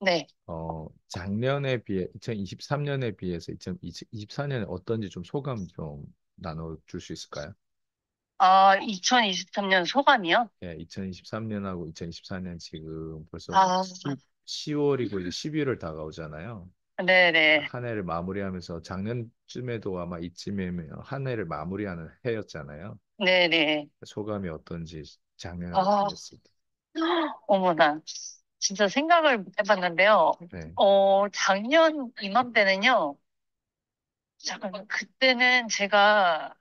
네. 작년에 비해 2023년에 비해서 2024년에 어떤지 좀 소감 좀 나눠줄 수 있을까요? 2023년 소감이요? 예, 2023년하고 2024년 지금 벌써 아, 10월이고 이제 11월 다가오잖아요. 네네. 한 해를 마무리하면서 작년쯤에도 아마 이쯤이면 한 해를 마무리하는 해였잖아요. 네네. 소감이 어떤지 작년하고 아, 비교했을 때. 어머나. 진짜 생각을 못 해봤는데요. 네. 작년 이맘때는요. 잠깐만, 그때는 제가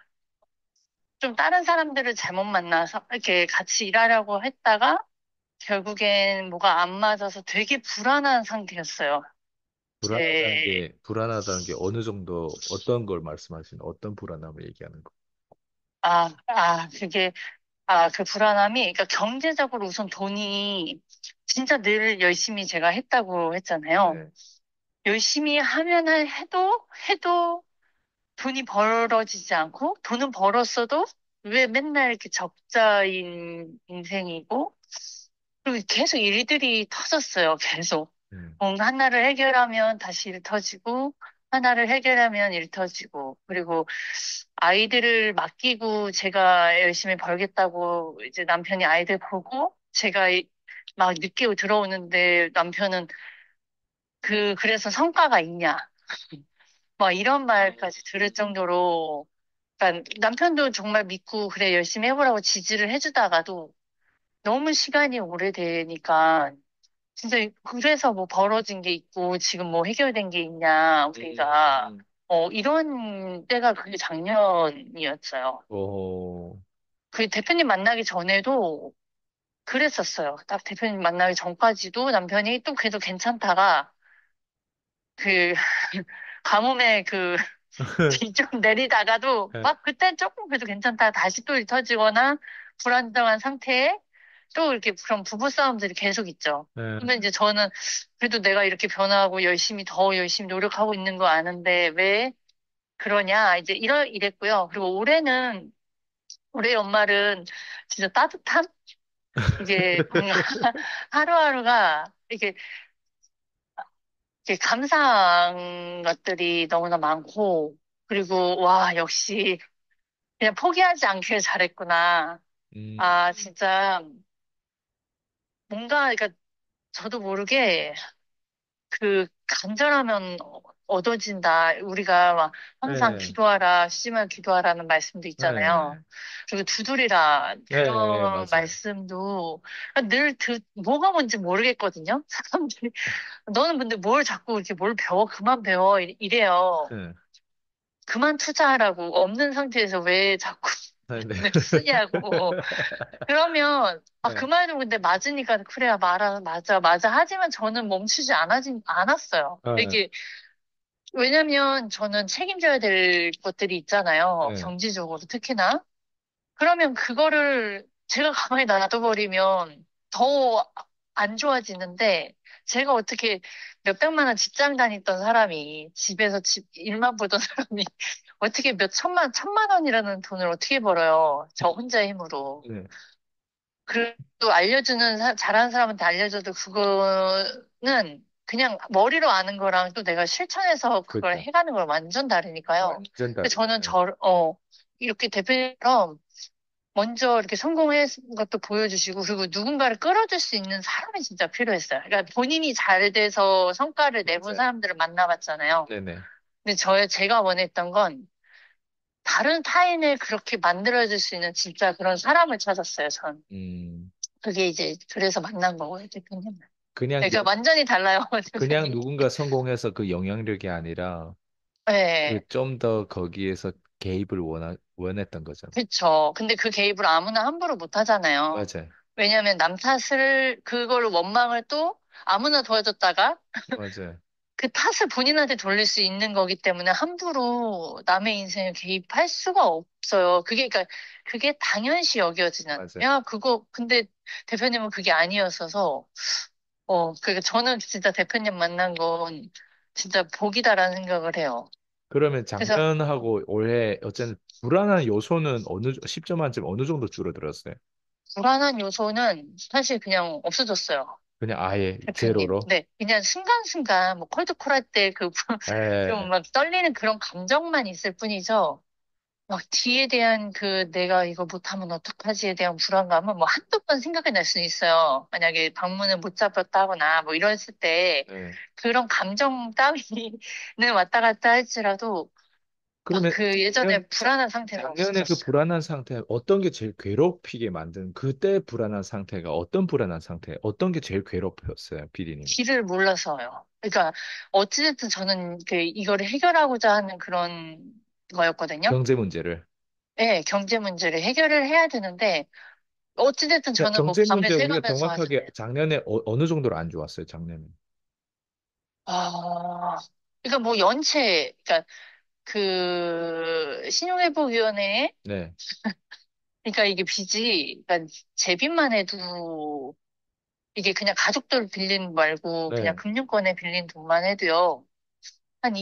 좀 다른 사람들을 잘못 만나서 이렇게 같이 일하려고 했다가 결국엔 뭐가 안 맞아서 되게 불안한 상태였어요. 제, 불안하다는 게 어느 정도 어떤 걸 말씀하시는 어떤 불안함을 얘기하는 거? 그게, 그 불안함이, 그러니까 경제적으로 우선 돈이 진짜 늘 열심히 제가 했다고 했잖아요. 네. 열심히 하면 해도 돈이 벌어지지 않고 돈은 벌었어도 왜 맨날 이렇게 적자인 인생이고 그리고 계속 일들이 터졌어요. 계속. 음. 하나를 해결하면 다시 일 터지고 하나를 해결하면 일 터지고 그리고 아이들을 맡기고 제가 열심히 벌겠다고 이제 남편이 아이들 보고 제가 막 늦게 들어오는데 남편은 그래서 성과가 있냐. 막 이런 말까지 들을 정도로 그러니까 남편도 정말 믿고 그래 열심히 해보라고 지지를 해주다가도 너무 시간이 오래되니까 진짜 그래서 뭐 벌어진 게 있고 지금 뭐 해결된 게 있냐 우리가 이런 때가 그게 작년이었어요. 어, 그 대표님 만나기 전에도 그랬었어요. 딱 대표님 만나기 전까지도 남편이 또 그래도 괜찮다가 그 가뭄에 비 좀 내리다가도 네, 막 그땐 조금 그래도 괜찮다 다시 또 일 터지거나 불안정한 상태에 또 이렇게 그런 부부싸움들이 계속 있죠. 네. 근데 이제 저는 그래도 내가 이렇게 변화하고 더 열심히 노력하고 있는 거 아는데 왜 그러냐 이제 이랬고요. 그리고 올해 연말은 진짜 따뜻함? 이게 하루하루가 이렇게 감사한 것들이 너무나 많고 그리고 와 역시 그냥 포기하지 않길 잘했구나. 음, 진짜 뭔가 그러니까 저도 모르게 간절하면 얻어진다. 우리가 막 항상 네, 기도하라, 쉬지만 기도하라는 말씀도 있잖아요. 네, 그리고 두드리라 네, 그런 맞아요. 말씀도 뭐가 뭔지 모르겠거든요. 사람들이 너는 근데 뭘 자꾸 이렇게 뭘 배워? 그만 배워 이래요. 네, 그만 투자하라고 없는 상태에서 왜 자꾸 네, 네. 돈을 쓰냐고. 그러면, 그 네, 말도 근데 맞으니까, 그래야 맞아, 맞아. 하지만 저는 멈추지 않았어요. 네, 이게, 왜냐면 저는 책임져야 될 것들이 있잖아요. 네, 경제적으로 특히나. 그러면 그거를 제가 가만히 놔둬버리면 더 안 좋아지는데, 제가 어떻게 몇백만 원 직장 다니던 사람이, 집에서 일만 보던 사람이, 어떻게 천만 원이라는 돈을 어떻게 벌어요? 저 혼자의 힘으로. 네, 그래도 잘하는 사람한테 알려줘도 그거는 그냥 머리로 아는 거랑 또 내가 실천해서 그걸 그렇죠. 해가는 걸 완전 다르니까요. 완전 그래서 다르죠. 저는 네. 이렇게 대표처럼 먼저 이렇게 성공한 것도 보여주시고, 그리고 누군가를 끌어줄 수 있는 사람이 진짜 필요했어요. 그러니까 본인이 잘 돼서 성과를 내본 맞아요. 사람들을 만나봤잖아요. 네네. 근데 제가 원했던 건 다른 타인을 그렇게 만들어줄 수 있는 진짜 그런 사람을 찾았어요, 전. 음, 그게 이제 그래서 만난 거고요, 대표님. 그냥 그러니까 완전히 달라요, 그냥 대표님. 누군가 성공해서 그 영향력이 아니라 그 네, 좀 더 거기에서 개입을 원했던 거잖아요. 그쵸. 근데 그 개입을 아무나 함부로 못 하잖아요. 맞아요. 왜냐하면 그걸 원망을 또 아무나 도와줬다가 맞아요. 그 탓을 본인한테 돌릴 수 있는 거기 때문에 함부로 남의 인생에 개입할 수가 없어요. 그게 당연시 여겨지는. 맞아요. 야, 근데 대표님은 그게 아니었어서, 그러니까 저는 진짜 대표님 만난 건 진짜 복이다라는 생각을 해요. 그러면 그래서 작년하고 올해 어쨌든 불안한 요소는 10점 만점 어느 정도 줄어들었어요? 불안한 요소는 사실 그냥 없어졌어요. 그냥 아예 대표님. 제로로. 네. 그냥 순간순간, 뭐, 콜드콜 할 때 그, 좀 에, 막 떨리는 그런 감정만 있을 뿐이죠. 막 뒤에 대한 그 내가 이거 못하면 어떡하지에 대한 불안감은 뭐 한두 번 생각이 날 수 있어요. 만약에 방문을 못 잡았다거나 뭐 이랬을 때 예. 그런 감정 따위는 왔다 갔다 할지라도 막 그러면 그 예전에 불안한 상태는 작년에 그 없어졌어요. 불안한 상태, 어떤 게 제일 괴롭히게 만든, 그때 불안한 상태가 어떤 불안한 상태, 어떤 게 제일 괴롭혔어요, 피디님? 길을 몰라서요. 그러니까 어찌됐든 저는 그 이거를 해결하고자 하는 그런 거였거든요. 경제 문제를. 네, 경제 문제를 해결을 해야 되는데 어찌됐든 자, 저는 뭐 경제 밤을 문제 우리가 새가면서 정확하게 하잖아요. 작년에 어느 정도로 안 좋았어요, 작년에? 아, 그러니까 뭐 연체, 그러니까 그 신용회복위원회, 네, 그러니까 이게 빚이, 그러니까 제 빚만 해도 이게 그냥 가족들 빌린 말고 그냥 네. 금융권에 빌린 돈만 해도요 한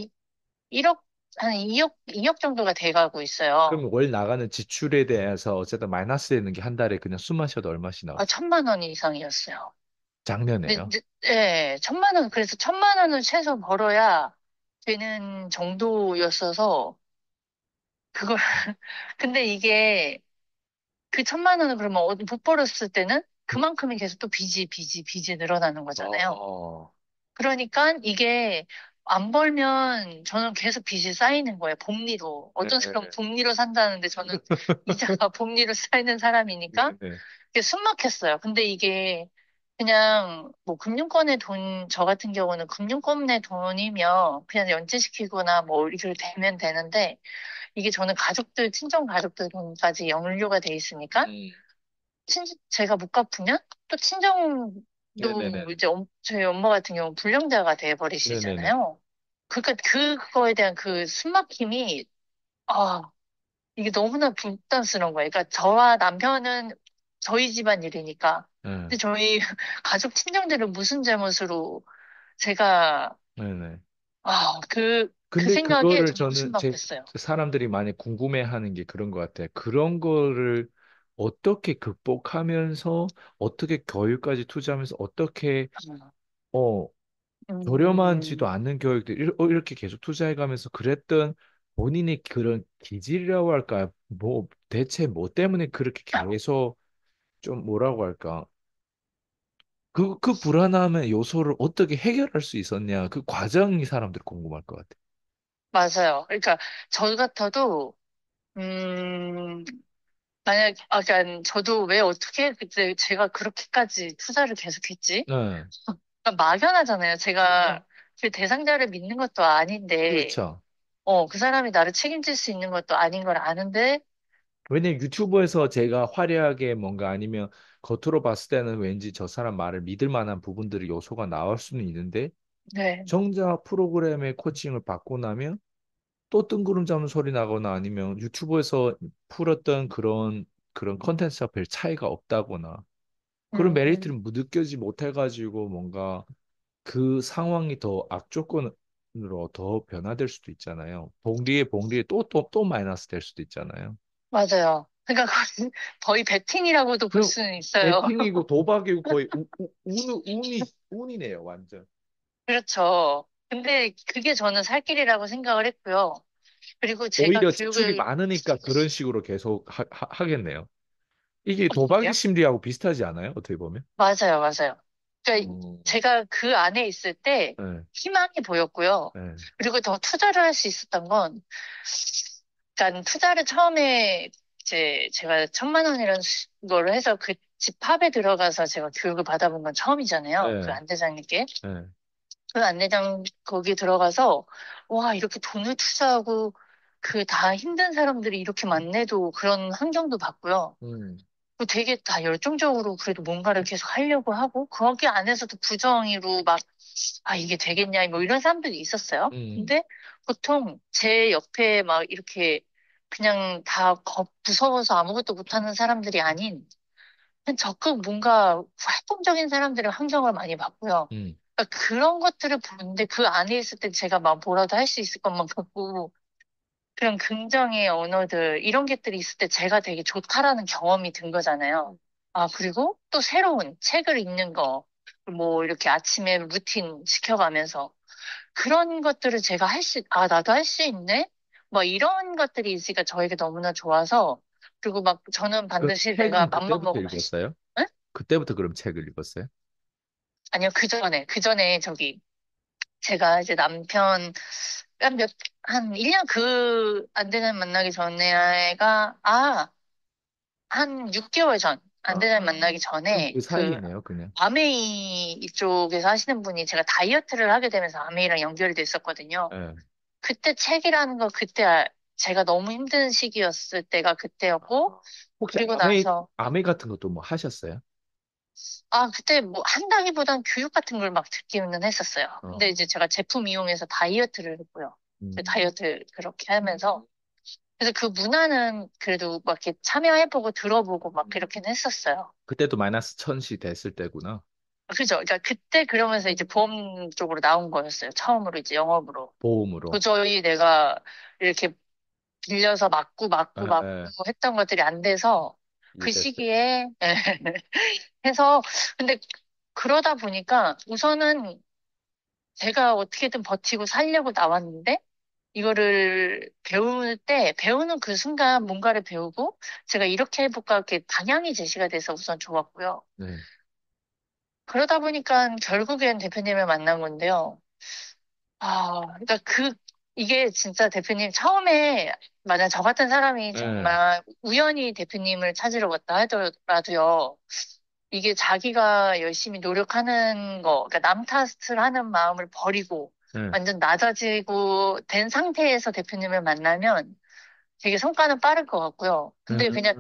1억, 한 2억 정도가 돼가고 있어요. 그럼 월 나가는 지출에 대해서 어쨌든 마이너스 되는 게 한 달에 그냥 숨만 쉬어도 얼마씩 아, 나왔어요? 1,000만 원 이상이었어요. 근데 작년에요. 이제, 예, 1,000만 원, 그래서 1,000만 원을 최소 벌어야 되는 정도였어서 그걸 근데 이게 그 1,000만 원을 그러면 못 벌었을 때는 그만큼이 계속 또 빚이 늘어나는 거잖아요. 어, 그러니까 이게 안 벌면 저는 계속 빚이 쌓이는 거예요. 복리로. 네, 어떤 사람은 복리로 산다는데 저는 이자가 복리로 쌓이는 네, 사람이니까 네. 이게 숨 막혔어요. 근데 이게 그냥 뭐 금융권의 돈, 저 같은 경우는 금융권의 돈이면 그냥 연체시키거나 뭐 이렇게 되면 되는데 이게 저는 가족들, 친정 가족들 돈까지 연루가 돼 있으니까 음, 제가 못 갚으면 또 네네네. 친정도 이제 저희 엄마 같은 경우 불량자가 돼 네네네. 버리시잖아요. 그러니까 그거에 대한 그 숨막힘이 아 이게 너무나 부담스러운 거예요. 그러니까 저와 남편은 저희 집안 일이니까 네, 근데 저희 가족 친정들은 무슨 잘못으로 제가 네네. 그 근데 생각에 그거를 정말 저는 제 숨막혔어요. 사람들이 많이 궁금해하는 게 그런 것 같아요. 그런 거를 어떻게 극복하면서 어떻게 교육까지 투자하면서 어떻게 어 저렴하지도 음, 않는 교육들 이렇게 계속 투자해가면서 그랬던 본인의 그런 기질이라고 할까요? 뭐 대체 뭐 때문에 그렇게 계속 좀 뭐라고 할까? 그 불안함의 요소를 어떻게 해결할 수 있었냐? 그 과정이 사람들이 궁금할 것 같아요. 맞아요. 그러니까 저 같아도 음, 그러니까 저도 왜 어떻게 그때 제가 그렇게까지 투자를 계속했지? 네, 그러니까 막연하잖아요. 제가 그 대상자를 믿는 것도 아닌데, 그렇죠. 그 사람이 나를 책임질 수 있는 것도 아닌 걸 아는데, 왜냐면 유튜브에서 제가 화려하게 뭔가 아니면 겉으로 봤을 때는 왠지 저 사람 말을 믿을 만한 부분들이 요소가 나올 수는 있는데 네, 정작 프로그램의 코칭을 받고 나면 또 뜬구름 잡는 소리 나거나 아니면 유튜브에서 풀었던 그런 컨텐츠와 별 차이가 없다거나 그런 메리트를 음, 느끼지 못해가지고 뭔가 그 상황이 더 악조건으로 더 변화될 수도 있잖아요. 복리에 또 마이너스 될 수도 있잖아요. 맞아요. 그러니까 그건 거의 베팅이라고도 볼 그럼 수는 있어요. 배팅이고 도박이고 거의 운이네요, 완전. 그렇죠. 근데 그게 저는 살 길이라고 생각을 했고요. 그리고 제가 오히려 지출이 교육을, 많으니까 그런 식으로 계속 하겠네요. 이게 도박의 어떻게요? 심리하고 비슷하지 않아요? 어떻게 보면? 맞아요, 맞아요. 그러니까 어, 제가 그 안에 있을 때 네, 희망이 보였고요. 네, 그리고 더 투자를 할 수 있었던 건, 그러니까 투자를 처음에 이제 제가 1,000만 원이라는 거를 해서 그 집합에 들어가서 제가 교육을 받아본 건 처음이잖아요. 그 네, 안대장님께. 네. 그 안대장 거기 들어가서 와, 이렇게 돈을 투자하고 그 다 힘든 사람들이 이렇게 많네도 그런 환경도 봤고요. 음, 그 되게 다 열정적으로 그래도 뭔가를 계속 하려고 하고, 거기 안에서도 부정의로 막, 아, 이게 되겠냐, 뭐 이런 사람들이 있었어요. 음, 근데 보통 제 옆에 막 이렇게 그냥 다 무서워서 아무것도 못하는 사람들이 아닌, 그냥 적극 뭔가 활동적인 사람들의 환경을 많이 봤고요. 음, 그러니까 그런 것들을 보는데 그 안에 있을 때 제가 막 뭐라도 할 수 있을 것만 같고, 그런 긍정의 언어들, 이런 것들이 있을 때 제가 되게 좋다라는 경험이 든 거잖아요. 아, 그리고 또 새로운 책을 읽는 거. 뭐 이렇게 아침에 루틴 시켜가면서 그런 것들을 제가 나도 할 수 있네? 뭐 이런 것들이 있으니까 저에게 너무나 좋아서 그리고 막 저는 그 반드시 내가 책은 맘만 그때부터 먹으면 읽었어요? 응? 그때부터 그럼 책을 읽었어요? 아니요, 그 전에 제가 이제 남편 한 한 1년 안 되는 만나기 전에가, 한 6개월 전, 안 아, 되는 만나기 그럼 전에 그 사이네요, 그냥. 아메이 이쪽에서 하시는 분이 제가 다이어트를 하게 되면서 아메이랑 연결이 됐었거든요. 예. 그때 책이라는 거 제가 너무 힘든 시기였을 때가 그때였고, 혹시 그리고 나서, 아메 같은 것도 뭐 하셨어요? 그때 뭐 한다기보단 교육 같은 걸 막 듣기는 했었어요. 근데 어. 이제 제가 제품 이용해서 다이어트를 했고요. 그 음. 다이어트 그렇게 하면서. 그래서 그 문화는 그래도 막 이렇게 참여해보고 들어보고 막 그렇게는 했었어요. 그때도 마이너스 1000시 됐을 때구나. 그죠? 그러니까 그때 그러면서 이제 보험 쪽으로 나온 거였어요. 처음으로 이제 영업으로. 보험으로. 도저히 내가 이렇게 빌려서 예, 맞고 예. 했던 것들이 안 돼서 그 이해됐어요. 시기에 해서 근데 그러다 보니까 우선은 제가 어떻게든 버티고 살려고 나왔는데 이거를 배우는 그 순간 뭔가를 배우고 제가 이렇게 해볼까 이렇게 방향이 제시가 돼서 우선 좋았고요. 네. 그러다 보니까 결국엔 대표님을 만난 건데요. 그러니까 이게 진짜 대표님 처음에, 만약 저 같은 사람이 예. 정말 우연히 대표님을 찾으러 갔다 하더라도요, 이게 자기가 열심히 노력하는 그러니까 남 탓을 하는 마음을 버리고, 예. 완전 낮아지고 된 상태에서 대표님을 만나면 되게 성과는 빠를 것 같고요. 근데 그냥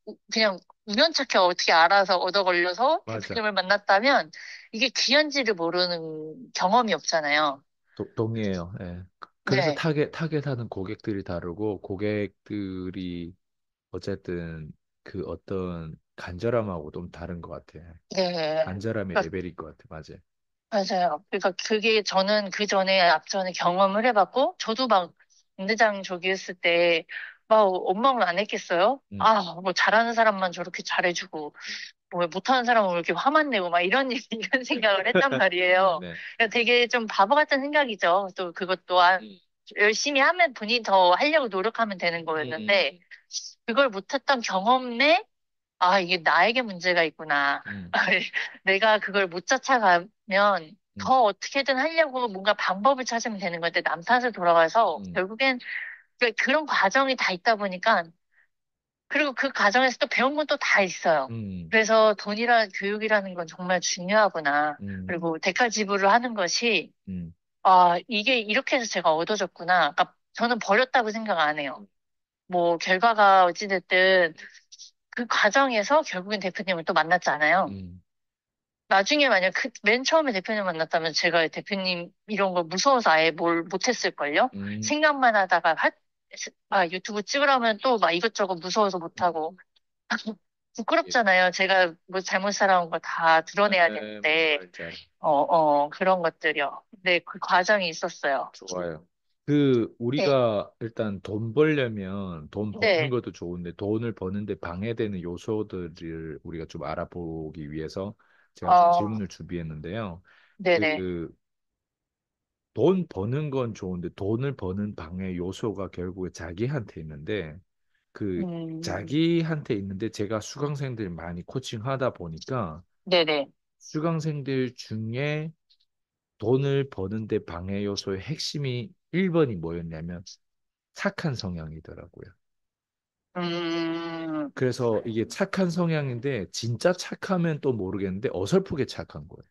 음, 그냥 우연찮게 어떻게 알아서 얻어 걸려서 맞아. 대표님을 만났다면, 이게 귀한지를 모르는 경험이 없잖아요. 동의해요. 예. 그래서 네. 타겟하는 고객들이 다르고, 고객들이 어쨌든 그 어떤 간절함하고 좀 다른 것 같아. 네. 간절함의 그러니까 레벨일 것 같아. 맞아. 맞아요. 그러니까 그게 저는 그 전에 앞전에 경험을 해봤고, 저도 막 임대장 저기 했을 때 막 원망을 안 했겠어요? 음. 뭐 잘하는 사람만 저렇게 잘해주고, 뭐 못하는 사람은 왜 이렇게 화만 내고 막 이런 이런 생각을 했단 말이에요. 네. 그러니까 되게 좀 바보 같은 생각이죠. 또 그것 또한 열심히 하면 본인이 더 하려고 노력하면 되는 거였는데, 그걸 못했던 경험에 이게 나에게 문제가 있구나. 음. 내가 그걸 못 쫓아가면 음. 더 어떻게든 하려고 뭔가 방법을 찾으면 되는 건데 남 탓을 돌아가서 음. 결국엔 그런 과정이 다 있다 보니까 그리고 그 과정에서 또 배운 건 또 다 있어요. 음. 그래서 교육이라는 건 정말 중요하구나. 음. 그리고 대가 지불을 하는 것이 음. 이게 이렇게 해서 제가 얻어졌구나. 그러니까 저는 버렸다고 생각 안 해요. 뭐 결과가 어찌됐든 그 과정에서 결국엔 대표님을 또 만났잖아요. 음. 나중에 만약 맨 처음에 대표님 만났다면 제가 대표님 이런 거 무서워서 아예 뭘 못했을걸요? 음. 생각만 하다가 유튜브 찍으라면 또 막 이것저것 무서워서 못하고. 예. 부끄럽잖아요. 제가 뭐 잘못 살아온 거 다 드러내야 무슨 되는데, 말인지 알아요. 그런 것들이요. 네, 그 과정이 있었어요. 좋아요. 네, 우리가 일단 돈 벌려면 돈 버는 네, 것도 좋은데 돈을 버는데 방해되는 요소들을 우리가 좀 알아보기 위해서 제가 좀 어, 질문을 준비했는데요. 네네. 그 돈 버는 건 좋은데 돈을 버는 방해 요소가 결국에 자기한테 있는데 그 음, 자기한테 있는데 제가 수강생들 많이 코칭하다 보니까 네네. 수강생들 중에 돈을 버는데 방해 요소의 핵심이 1번이 뭐였냐면 착한 성향이더라고요. 음, 그래서 이게 착한 성향인데 진짜 착하면 또 모르겠는데 어설프게 착한 거예요.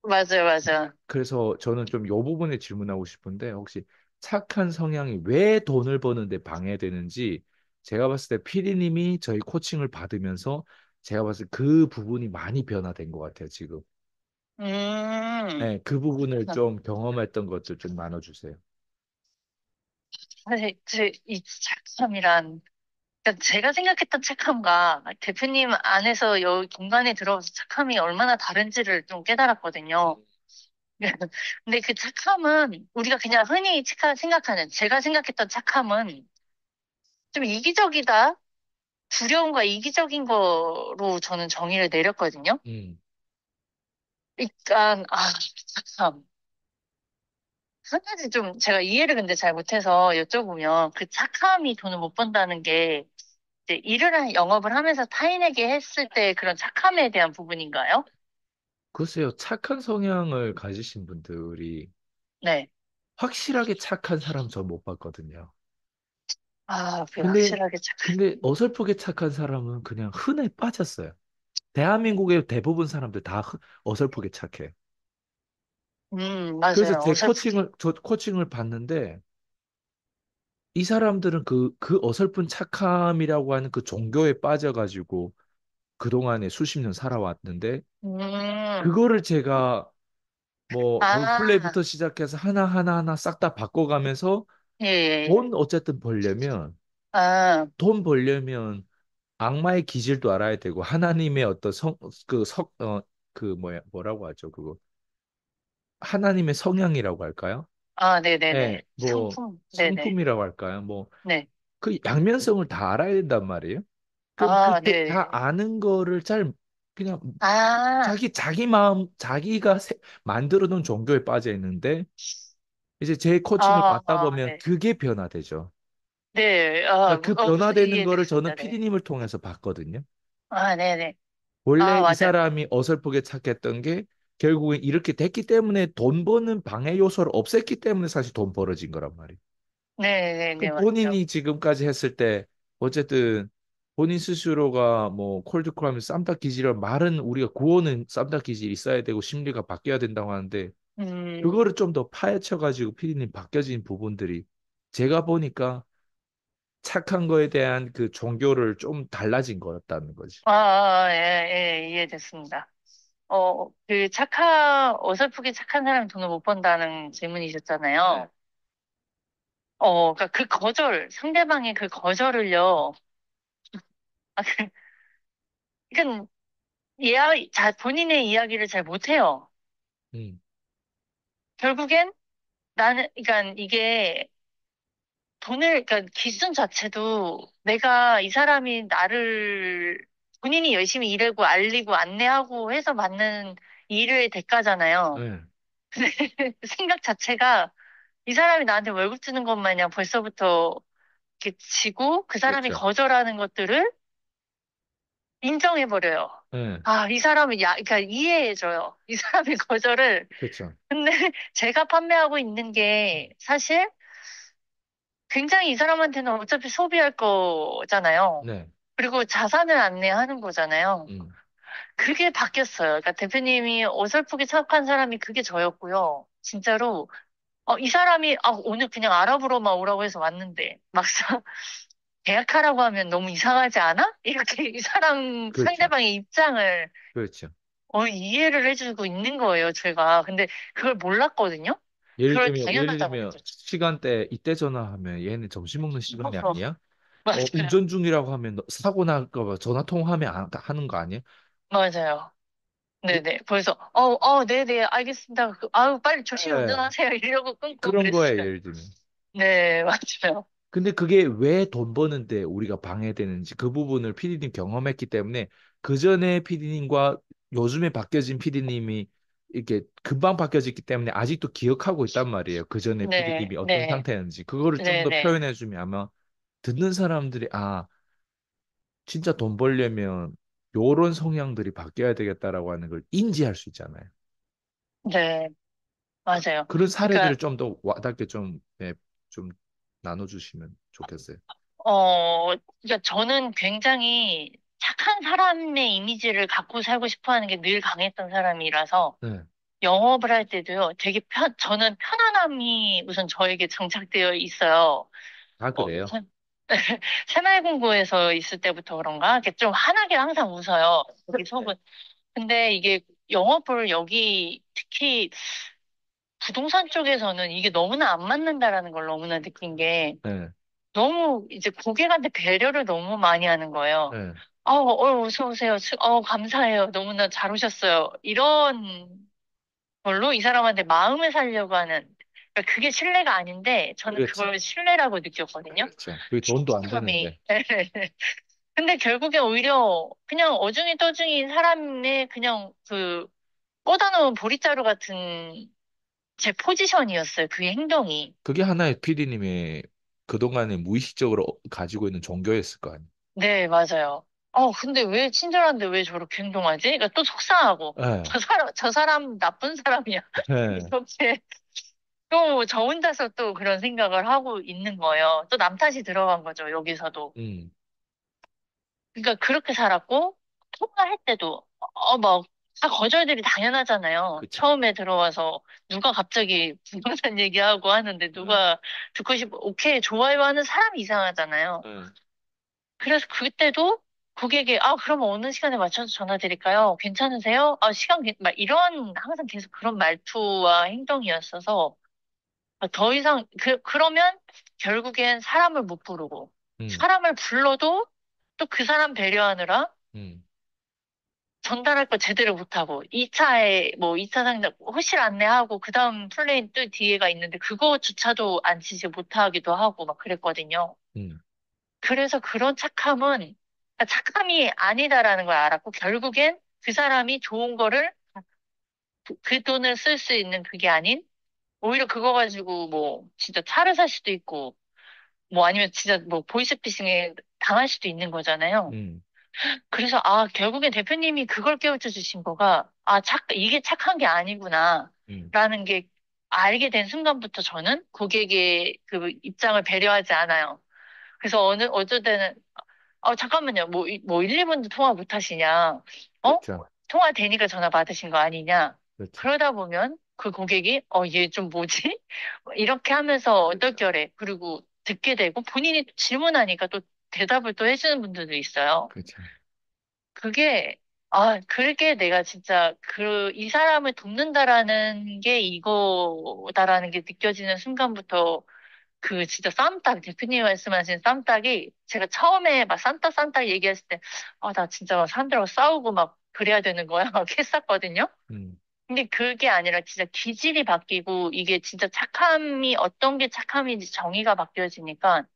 맞아요, 맞아요. 그래서 저는 좀 이 부분에 질문하고 싶은데 혹시 착한 성향이 왜 돈을 버는데 방해되는지 제가 봤을 때 피디님이 저희 코칭을 받으면서 제가 봤을 때 그 부분이 많이 변화된 것 같아요, 지금. 음, 네, 그 부분을 좀 경험했던 것들 좀 나눠주세요. 사실 이 착함이란, 그러니까 제가 생각했던 착함과 대표님 안에서 여기 공간에 들어가서 착함이 얼마나 다른지를 좀 깨달았거든요. 근데 그 착함은 우리가 그냥 흔히 제가 생각했던 착함은 좀 이기적이다? 두려움과 이기적인 거로 저는 정의를 내렸거든요. 음. 일단, 참. 한 가지 좀 제가 이해를 근데 잘 못해서 여쭤보면 그 착함이 돈을 못 번다는 게 이제 영업을 하면서 타인에게 했을 때 그런 착함에 대한 부분인가요? 글쎄요, 착한 성향을 가지신 분들이 네. 확실하게 착한 사람 전 못 봤거든요. 그 근데, 확실하게 착한. 근데 어설프게 착한 사람은 그냥 흔해 빠졌어요. 대한민국의 대부분 사람들 다 어설프게 착해요. 그래서 맞아요. 제 어설프게. 코칭을 받는데 이 사람들은 그 어설픈 착함이라고 하는 그 종교에 빠져가지고 그동안에 수십 년 살아왔는데 음, 그거를 제가 뭐 아, 롤플레이부터 시작해서 하나 싹 다 바꿔가면서 예, 예. 예. 돈 어쨌든 벌려면 아, 돈 벌려면 악마의 기질도 알아야 되고 하나님의 어떤 뭐라고 하죠? 그거 하나님의 성향이라고 할까요? 예, 네네네. 뭐 네네. 성품이라고 할까요? 뭐 네. 그 양면성을 다 알아야 된단 말이에요. 그럼 그게 다 네네. 아는 거를 잘 그냥 아, 자기 마음 자기가 만들어 놓은 종교에 빠져 있는데 이제 제 코칭을 받다 보면 네. 그게 변화되죠. 네, 그러니까 그 무슨 변화되는 거를 저는 이해됐습니다. 네. PD님을 통해서 봤거든요. 네네. 원래 이 맞아요. 사람이 어설프게 착했던 게 결국엔 이렇게 됐기 때문에 돈 버는 방해 요소를 없앴기 때문에 사실 돈 벌어진 거란 말이에요. 네네네, 그럼 맞죠. 본인이 지금까지 했을 때 어쨌든 본인 스스로가 뭐 콜드콜하면 쌈딱 기질을 말은 우리가 구호는 쌈딱 기질이 있어야 되고 심리가 바뀌어야 된다고 하는데 음, 그거를 좀 더 파헤쳐 가지고 피디님 바뀌어진 부분들이 제가 보니까 착한 거에 대한 그 종교를 좀 달라진 거였다는 거지. 예, 이해됐습니다. 어설프게 착한 사람이 돈을 못 번다는 질문이셨잖아요. 네. 그러니까 상대방의 그 거절을요, 그, 그러니까, 본인의 이야기를 잘 못해요. 음, 결국엔 그러니까 이게 그러니까 기준 자체도 내가 이 사람이 본인이 열심히 일하고 알리고 안내하고 해서 받는 일의 대가잖아요. 네, 생각 자체가 이 사람이 나한테 월급 주는 것 마냥 벌써부터 이렇게 지고 그 사람이 그렇죠. 거절하는 것들을 인정해버려요. 네, 이 사람을 그러니까 이해해줘요. 이 사람의 거절을. 그렇죠. 근데 제가 판매하고 있는 게 사실 굉장히 이 사람한테는 어차피 소비할 거잖아요. 네, 그리고 자산을 안내하는 거잖아요. 음, 그게 바뀌었어요. 그러니까 대표님이 어설프게 생각한 사람이 그게 저였고요. 진짜로, 이 사람이, 오늘 그냥 알아보러만 오라고 해서 왔는데, 막상 계약하라고 하면 너무 이상하지 않아? 이렇게 이 사람 그렇죠. 상대방의 입장을 그렇죠. 이해를 해주고 있는 거예요, 제가. 근데 그걸 몰랐거든요? 그걸 예를 당연하다고 들면 느꼈죠. 시간대 이때 전화하면 얘는 점심 먹는 시간이 아니야? 맞아요. 운전 중이라고 하면 사고 날까 봐 전화 통화하면 하는 거 아니야? 맞아요. 예, 네네. 그래서, 네네, 알겠습니다. 빨리 조심히 예, 운전하세요. 이러고 끊고 그런 거예요, 그랬어요. 예를 들면. 네, 맞아요. 근데 그게 왜 돈 버는데 우리가 방해되는지 그 부분을 피디님 경험했기 때문에 그 전에 피디님과 요즘에 바뀌어진 피디님이 이렇게 금방 바뀌어졌기 때문에 아직도 기억하고 있단 말이에요. 그 전에 네, 피디님이 어떤 네, 상태였는지. 그거를 좀 더 네네. 표현해 주면 아마 듣는 사람들이 진짜 돈 벌려면 요런 성향들이 바뀌어야 되겠다라고 하는 걸 인지할 수 있잖아요. 네, 맞아요. 그런 그러니까, 사례들을 좀 더 와닿게 좀 나눠주시면 좋겠어요. 그러니까 저는 굉장히 착한 사람의 이미지를 갖고 살고 싶어 하는 게 늘 강했던 사람이라서 네. 영업을 할 때도요, 저는 편안함이 우선 저에게 장착되어 있어요. 다 어, 그래요. 새마을금고에서 있을 때부터 그런가? 이렇게 좀 환하게 항상 웃어요. 여기 속은. 근데 이게 영업을 여기 특히 부동산 쪽에서는 이게 너무나 안 맞는다라는 걸 너무나 느낀 게 네. 너무 이제 고객한테 배려를 너무 많이 하는 거예요. 네. 어서 오세요. 감사해요. 너무나 잘 오셨어요. 이런 걸로 이 사람한테 마음을 살려고 하는, 그러니까 그게 신뢰가 아닌데 저는 그렇죠. 그걸 신뢰라고 느꼈거든요. 그렇죠. 그게 돈도 안 되는데. 사람이. 근데 결국에 오히려 그냥 어중이 떠중인 사람의 그냥 꽂아놓은 보리자루 같은 제 포지션이었어요. 그 행동이. 그게 하나의 피디님의 그동안에 무의식적으로 가지고 있는 종교였을 거 아니에요. 네, 맞아요. 근데 왜 친절한데 왜 저렇게 행동하지? 그러니까 또 속상하고, 예, 저 사람 나쁜 사람이야. 예, 이렇게 또 저 혼자서 또 그런 생각을 하고 있는 거예요. 또 남 탓이 들어간 거죠, 여기서도. 음, 그러니까 그렇게 살았고, 통화할 때도, 막, 다 거절들이 당연하잖아요. 그쵸. 처음에 들어와서 누가 갑자기 부동산 얘기하고 하는데 예, 누가 듣고 싶어, 오케이, 좋아요 하는 사람이 이상하잖아요. 예, 그래서 그때도 고객이, 그럼 어느 시간에 맞춰서 전화 드릴까요? 괜찮으세요? 막 이런, 항상 계속 그런 말투와 행동이었어서, 더 이상, 그러면 결국엔 사람을 못 부르고, 음, 사람을 불러도 또 그 사람 배려하느라 음, 전달할 거 제대로 못하고, 2차에, 뭐, 2차 상담, 호실 안내하고, 그 다음 플레인 또 뒤에가 있는데, 그거조차도 앉히지 못하기도 하고, 막 그랬거든요. 음, 그래서 그런 착함은, 착함이 아니다라는 걸 알았고, 결국엔 그 사람이 좋은 거를, 그 돈을 쓸 수 있는 그게 아닌, 오히려 그거 가지고 뭐, 진짜 차를 살 수도 있고, 뭐 아니면 진짜 뭐 보이스피싱에 당할 수도 있는 거잖아요. 음, 그래서 결국엔 대표님이 그걸 깨우쳐 주신 거가 이게 착한 게 아니구나 음, 라는 게 알게 된 순간부터 저는 고객의 그 입장을 배려하지 않아요. 그래서 어쩔 때는 잠깐만요. 뭐 1, 2분도 통화 못 하시냐? 어? 그쵸, 통화 되니까 전화 받으신 거 아니냐? 그쵸, 그러다 보면 그 고객이 얘 좀 뭐지? 이렇게 하면서 얼떨결에 그리고 듣게 되고 본인이 또 질문하니까 또 대답을 또 해주는 분들도 있어요. 그쵸. 그게 그게 내가 진짜 이 사람을 돕는다라는 게 이거다라는 게 느껴지는 순간부터 그 진짜 쌈딱 대표님 말씀하신 쌈딱이 제가 처음에 막 쌈딱 얘기했을 때 나 진짜 사람들하고 싸우고 막 그래야 되는 거야 막 했었거든요. 음, 근데 그게 아니라 진짜 기질이 바뀌고 이게 진짜 착함이 어떤 게 착함인지 정의가 바뀌어지니까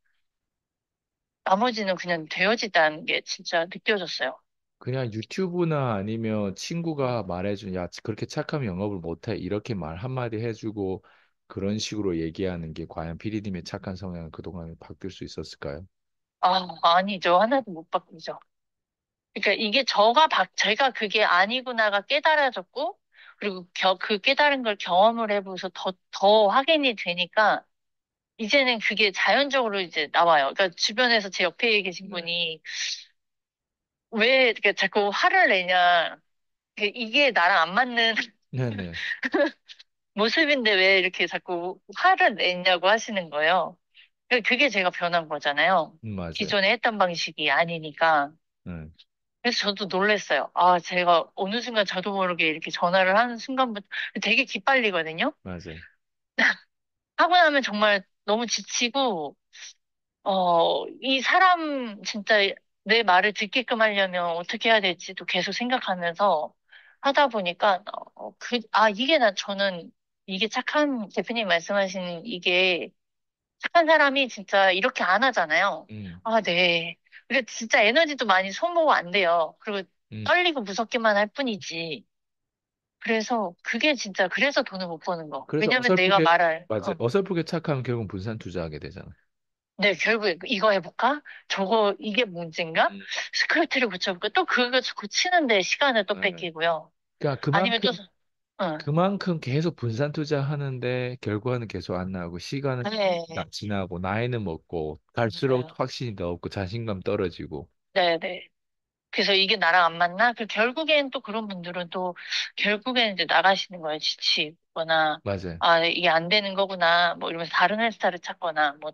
나머지는 그냥 되어지다는 게 진짜 느껴졌어요. 그냥 유튜브나 아니면 친구가 말해준, 야, 그렇게 착하면 영업을 못해. 이렇게 말 한마디 해주고 그런 식으로 얘기하는 게 과연 피디님의 착한 성향을 그동안에 바뀔 수 있었을까요? 아니죠. 하나도 못 바꾸죠. 그러니까 이게 제가 그게 아니구나가 깨달아졌고, 그리고 그 깨달은 걸 경험을 해보면서 더 확인이 되니까, 이제는 그게 자연적으로 이제 나와요. 그러니까 주변에서 제 옆에 계신 네. 분이 왜 이렇게 자꾸 화를 내냐. 이게 나랑 안 맞는 네네, 모습인데 왜 이렇게 자꾸 화를 내냐고 하시는 거예요. 그게 제가 변한 거잖아요. 맞아요. 기존에 했던 방식이 아니니까. 네, 그래서 저도 놀랬어요. 제가 어느 순간 저도 모르게 이렇게 전화를 하는 순간부터 되게 기빨리거든요. 맞아요. 하고 나면 정말 너무 지치고, 이 사람 진짜 내 말을 듣게끔 하려면 어떻게 해야 될지도 계속 생각하면서 하다 보니까, 저는 이게 착한, 대표님 말씀하신 이게 착한 사람이 진짜 이렇게 안 하잖아요. 음, 네. 그러니까 진짜 에너지도 많이 소모가 안 돼요. 그리고 음. 떨리고 무섭기만 할 뿐이지. 그래서 그게 진짜 그래서 돈을 못 버는 거. 그래서 왜냐면 내가 어설프게, 말할 맞아요. 어설프게 착하면 결국 분산 투자하게 되잖아요. 네, 결국에 이거 해볼까? 이게 문제인가? 음. 스크립트를 고쳐볼까? 또 그거 고치는데 시간을 또 네. 뺏기고요. 그러니까 아니면 또, 응. 그만큼 계속 분산 투자하는데 결과는 계속 안 나오고 시간은 네, 지나고 나이는 먹고 갈수록 맞아요. 확신이 더 없고 자신감 떨어지고 네, 네. 그래서 이게 나랑 안 맞나? 결국엔 또 그런 분들은 또, 결국엔 이제 나가시는 거예요. 지치거나, 맞아요. 이게 안 되는 거구나. 뭐 이러면서 다른 회사를 찾거나, 뭐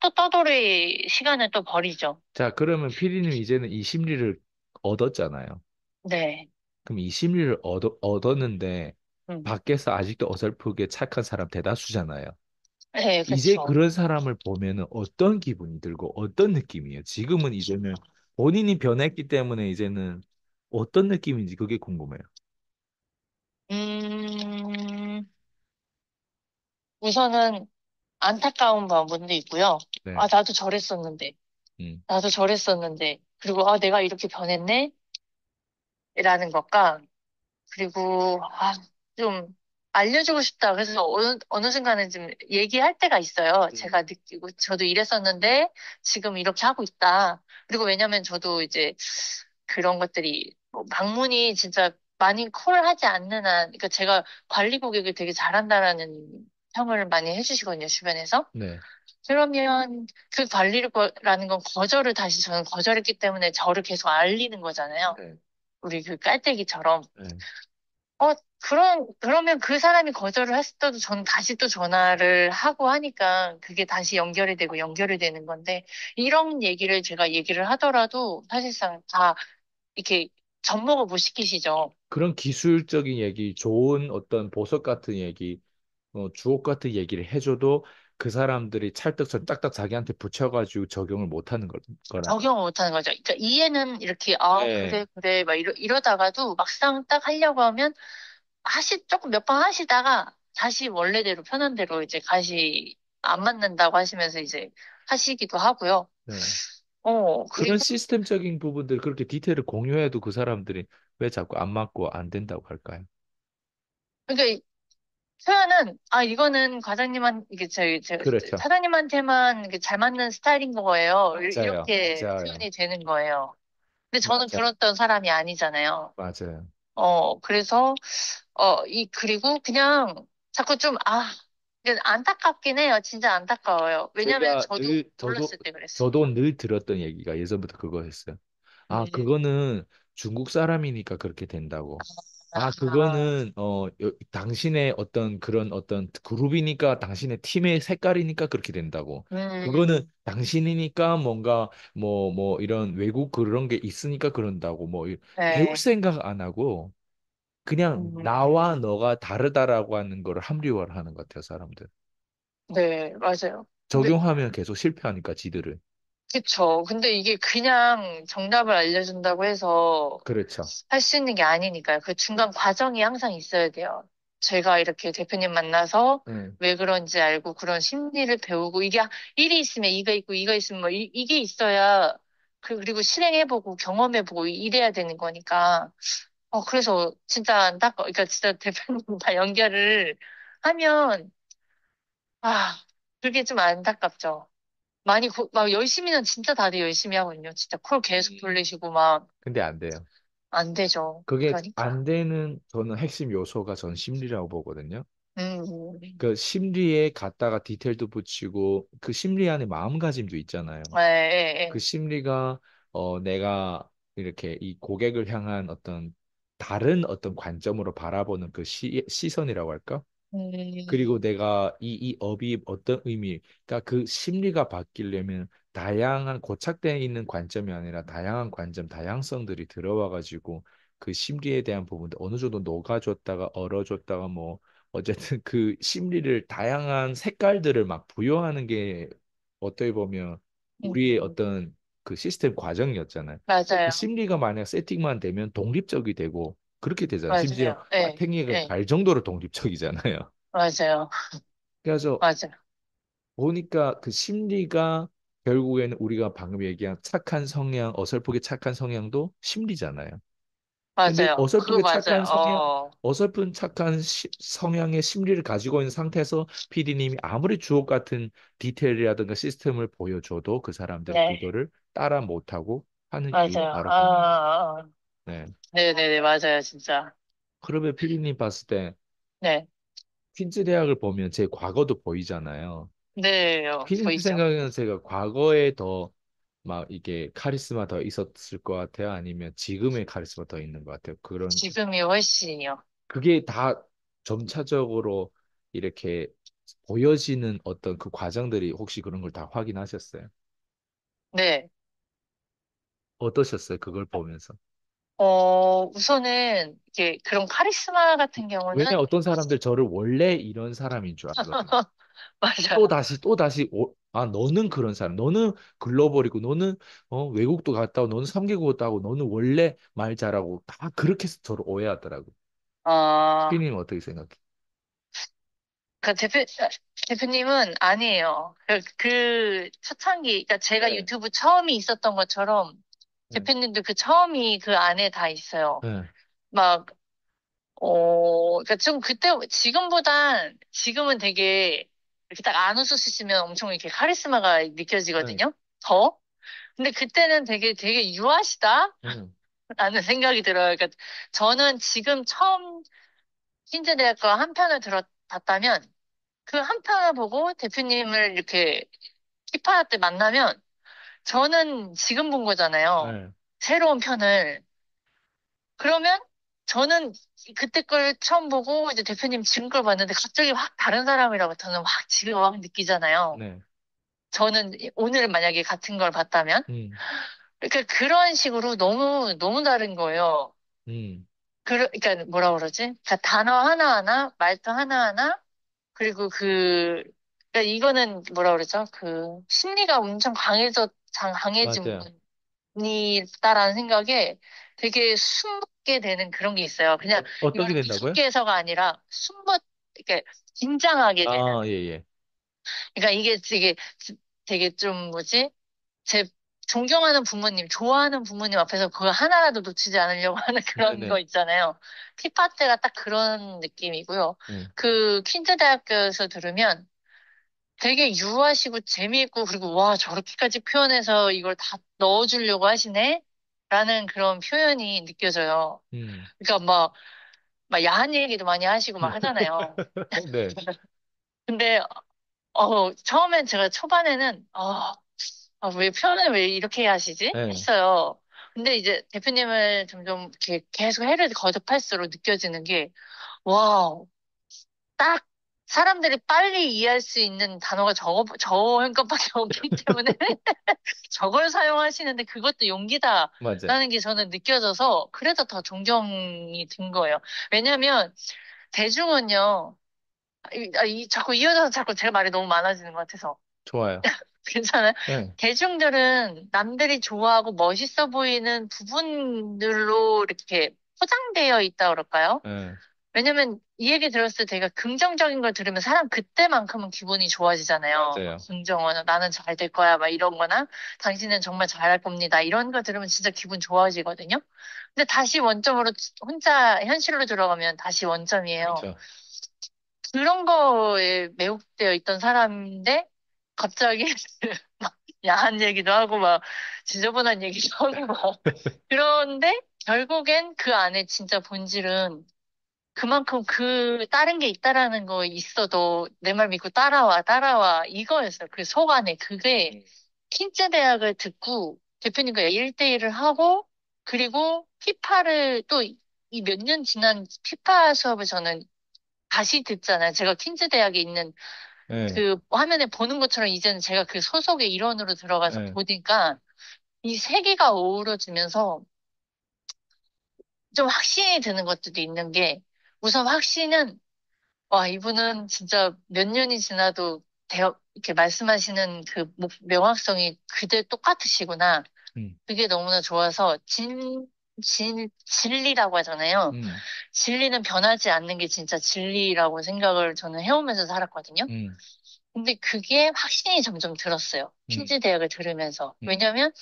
또 떠돌이 시간을 또 버리죠. 자, 그러면 피디님 이제는 이 심리를 얻었잖아요. 네. 그럼 이 심리를 얻었는데 음. 밖에서 아직도 어설프게 착한 사람 대다수잖아요. 네, 이제 그쵸. 그런 사람을 보면은 어떤 기분이 들고 어떤 느낌이에요? 지금은 이제는 본인이 변했기 때문에 이제는 어떤 느낌인지 그게 궁금해요. 음, 우선은 안타까운 마음도 있고요. 네. 나도 저랬었는데, 음, 나도 저랬었는데, 그리고 내가 이렇게 변했네? 라는 것과, 그리고, 좀 알려주고 싶다. 그래서 어느 순간에 좀 얘기할 때가 있어요. 음. 제가 느끼고, 저도 이랬었는데, 지금 이렇게 하고 있다. 그리고 왜냐면 저도 이제 그런 것들이, 뭐 방문이 진짜 많이 콜하지 않는 한, 그러니까 제가 관리 고객을 되게 잘한다라는 평을 많이 해주시거든요, 주변에서. 네, 그러면 그 관리라는 건 거절을 다시 저는 거절했기 때문에 저를 계속 알리는 거잖아요. 네, 우리 그 깔때기처럼. 네. 그러면 그 사람이 거절을 했어도 저는 다시 또 전화를 하고 하니까 그게 다시 연결이 되고 연결이 되는 건데, 이런 얘기를 제가 얘기를 하더라도 사실상 다 이렇게 접목을 못 시키시죠. 그런 기술적인 얘기, 좋은 어떤 보석 같은 얘기, 주옥 같은 얘기를 해줘도 그 사람들이 찰떡처럼 딱딱 자기한테 붙여가지고 적용을 못하는 거라는. 적용을 못 하는 거죠. 그러니까 이해는 이렇게, 네, 그래, 그래, 막 이러다가도 막상 딱 하려고 하면 조금 몇 번 하시다가 다시 원래대로 편한 대로 이제 다시 안 맞는다고 하시면서 이제 하시기도 하고요. 네. 그런 그리고, 시스템적인 부분들 그렇게 디테일을 공유해도 그 사람들이 왜 자꾸 안 맞고 안 된다고 할까요? 그러니까 표현은, 이거는 과장님한, 이게 그렇죠. 사장님한테만 이게 잘 맞는 스타일인 거예요. 맞아요. 이렇게 맞아요. 표현이 되는 거예요. 근데 저는 맞아요. 그랬던 사람이 아니잖아요. 맞아요. 그래서, 그리고 그냥 자꾸 좀, 이게 안타깝긴 해요. 진짜 안타까워요. 왜냐면 제가 저도 늘, 몰랐을 때 그랬어요. 저도 늘 들었던 얘기가 예전부터 그거였어요. 아, 네. 그거는 중국 사람이니까 그렇게 된다고. 아, 아, 그거는, 당신의 어떤 그런 어떤 그룹이니까 당신의 팀의 색깔이니까 그렇게 된다고. 그거는 음, 당신이니까 뭔가 이런 외국 그런 게 있으니까 그런다고. 배울 네. 생각 안 하고 그냥 나와 음, 너가 다르다라고 하는 거를 합리화를 하는 것 같아요, 사람들. 네, 맞아요. 근데 적용하면 계속 실패하니까 지들은. 그쵸. 근데 이게 그냥 정답을 알려준다고 해서 그렇죠. 할 수 있는 게 아니니까요. 그 중간 과정이 항상 있어야 돼요. 제가 이렇게 대표님 만나서 네. 왜 그런지 알고 그런 심리를 배우고 이게 일이 있으면 이거 있고 이거 있으면 뭐 이게 있어야 그리고 실행해보고 경험해보고 이래야 되는 거니까. 그래서 진짜 그러니까 진짜 대표님 다 연결을 하면 아, 그게 좀 안타깝죠. 막 열심히는 진짜 다들 열심히 하거든요. 진짜 콜 계속 돌리시고 막 근데 안 돼요. 안 되죠. 그게 그러니까. 안 되는 저는 핵심 요소가 전 심리라고 보거든요. 음, 그 심리에 갖다가 디테일도 붙이고 그 심리 안에 마음가짐도 있잖아요. 예, 예, 그 예. 심리가 내가 이렇게 이 고객을 향한 어떤 다른 어떤 관점으로 바라보는 그 시선이라고 할까? 그리고 음, 내가 이 업이 어떤 의미, 그러니까 그 심리가 바뀌려면 다양한 고착되어 있는 관점이 아니라 다양한 관점, 다양성들이 들어와 가지고 그 심리에 대한 부분도 어느 정도 녹아줬다가 얼어줬다가 어쨌든 그 심리를 다양한 색깔들을 막 부여하는 게 어떻게 보면 우리의 음, 어떤 그 시스템 과정이었잖아요. 근데 그 맞아요. 심리가 만약 세팅만 되면 독립적이 되고 그렇게 되잖아요. 심지어 맞아요. 예, 마탱이가 예, 갈 정도로 독립적이잖아요. 맞아요. 그래서 맞아요. 보니까 그 심리가 결국에는 우리가 방금 얘기한 착한 성향, 어설프게 착한 성향도 심리잖아요. 근데 맞아요. 그거 맞아요. 어설픈 착한 성향의 심리를 가지고 있는 상태에서 PD님이 아무리 주옥 같은 디테일이라든가 시스템을 보여줘도 그 사람들은 네, 그거를 따라 못하고 하는 이유가 맞아요. 바로 그런 거예요. 네. 네네네, 맞아요, 진짜. 그러면 PD님 봤을 때 네, 퀸즈 대학을 보면 제 과거도 보이잖아요. 네, 피디님 보이죠. 생각에는 제가 과거에 더 막 이게 카리스마 더 있었을 것 같아요? 아니면 지금의 카리스마 더 있는 것 같아요? 지금이 훨씬이요. 그게 다 점차적으로 이렇게 보여지는 어떤 그 과정들이 혹시 그런 걸 다 확인하셨어요? 네. 어떠셨어요? 그걸 보면서? 우선은, 이게, 그런 카리스마 같은 경우는, 왜냐 어떤 사람들 저를 원래 이런 사람인 줄 알거든요. 맞아요. 또 다시 너는 그런 사람. 너는 글로벌이고 너는 외국도 갔다 오고 너는 3개국 갔다 오고 너는 원래 말 잘하고 다 그렇게 해서 저를 오해하더라고. 아, 피디님 어떻게 생각해? 그 대표님은 아니에요. 그 초창기, 그러니까 제가 네. 유튜브 처음이 있었던 것처럼, 네. 대표님도 그 처음이 그 안에 다 있어요. 네. 그러니까 좀 그때, 지금은 되게, 이렇게 딱 안 웃으시면 엄청 이렇게 카리스마가 네. 느껴지거든요? 더? 근데 그때는 되게 유하시다? 음. 라는 생각이 들어요. 그러니까 저는 지금 처음 킨즈대학교 한 편을 봤다면, 그 한 편을 보고 대표님을 이렇게 키파할 때 만나면, 저는 지금 본 거잖아요. 네. 새로운 편을. 그러면 저는 그때 걸 처음 보고 이제 대표님 지금 걸 봤는데 갑자기 확 다른 사람이라고 저는 확 지금 확 느끼잖아요. 네. 저는 오늘 만약에 같은 걸 봤다면. 음. 그러니까 그런 식으로 너무 다른 거예요. 음. 그러니까 뭐라 그러지? 그러니까 단어 하나하나, 말투 하나하나, 그리고 그러니까 이거는 뭐라 그러죠? 그 심리가 엄청 강해진 맞아요. 분이다라는 생각에 되게 숨게 되는 그런 게 있어요. 그냥 어떻게 이거를 된다고요? 무섭게 해서가 아니라 이렇게 긴장하게 되는. 아, 예, 예. 그러니까 이게 되게 좀 뭐지? 제 존경하는 부모님, 좋아하는 부모님 앞에서 그거 하나라도 놓치지 않으려고 하는 그런 거 네네. 있잖아요. 티파트가 딱 그런 느낌이고요. 네. 그 퀸즈 대학교에서 들으면 되게 유하시고 재미있고 그리고 와 저렇게까지 표현해서 이걸 다 넣어주려고 하시네? 라는 그런 표현이 느껴져요. 음. 그러니까 막 야한 얘기도 많이 하시고 막 하잖아요. 네. 근데 처음엔 제가 초반에는 왜 표현을 왜 이렇게 하시지? 네. 했어요. 근데 이제 대표님을 점점 이렇게 계속 해를 거듭할수록 느껴지는 게, 와, 딱 사람들이 빨리 이해할 수 있는 단어가 저 것밖에 없기 때문에 저걸 사용하시는데 그것도 맞아요. 용기다라는 게 저는 느껴져서 그래서 더 존경이 든 거예요. 왜냐면 대중은요, 자꾸 이어져서 자꾸 제 말이 너무 많아지는 것 같아서. 좋아요. 괜찮아요? 네. 대중들은 남들이 좋아하고 멋있어 보이는 부분들로 이렇게 포장되어 있다 그럴까요? 네. 왜냐면 이 얘기 들었을 때 제가 긍정적인 걸 들으면 사람 그때만큼은 기분이 좋아지잖아요. 막 맞아요. 긍정어, 나는 잘 될 거야, 막 이런 거나, 당신은 정말 잘할 겁니다. 이런 거 들으면 진짜 기분 좋아지거든요. 근데 다시 원점으로 혼자 현실로 들어가면 다시 원점이에요. 그렇죠. 그런 거에 매혹되어 있던 사람인데, 갑자기 막 야한 얘기도 하고, 막 지저분한 얘기도 하고, 막. 그런데 결국엔 그 안에 진짜 본질은 그만큼 다른 게 있다라는 거 있어도 내 말 믿고 따라와, 이거였어요. 그 속 안에. 그게 음. 킨즈 대학을 듣고 대표님과 1대1을 하고, 그리고 피파를 또 이 몇 년 지난 피파 수업을 저는 다시 듣잖아요. 제가 퀸즈 대학에 있는 네. 그 화면에 보는 것처럼 이제는 제가 그 소속의 일원으로 들어가서 네. 보니까 이 세 개가 어우러지면서 좀 확신이 드는 것들도 있는 게 우선 확신은 와, 이분은 진짜 몇 년이 지나도 이렇게 말씀하시는 그 명확성이 그대 똑같으시구나. 음. 그게 너무나 좋아서 진리라고 하잖아요. 음. 진리는 변하지 않는 게 진짜 진리라고 생각을 저는 해오면서 살았거든요. 음. 근데 그게 확신이 점점 들었어요. 음. 퀸즈 대학을 들으면서. 음. 왜냐면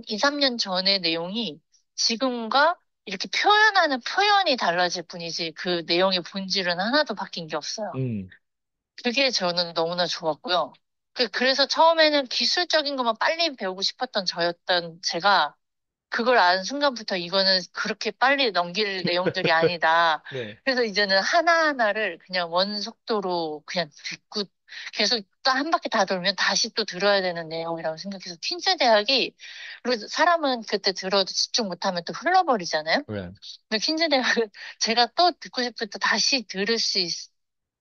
2, 3년 전의 내용이 지금과 이렇게 표현이 달라질 뿐이지 그 내용의 본질은 하나도 바뀐 게 없어요. 음. 그게 저는 너무나 좋았고요. 그래서 처음에는 기술적인 것만 빨리 배우고 싶었던 저였던 제가 그걸 안 순간부터 이거는 그렇게 빨리 넘길 내용들이 아니다. 네. 그래서 이제는 하나하나를 그냥 원속도로 그냥 듣고 계속 또 한 바퀴 다 돌면 다시 또 들어야 되는 내용이라고 생각해서 퀸즈 대학이 그리고 사람은 그때 들어도 집중 못하면 또 흘러버리잖아요. 네. 근데 퀸즈 대학은 제가 또 듣고 싶을 때 다시 들을 수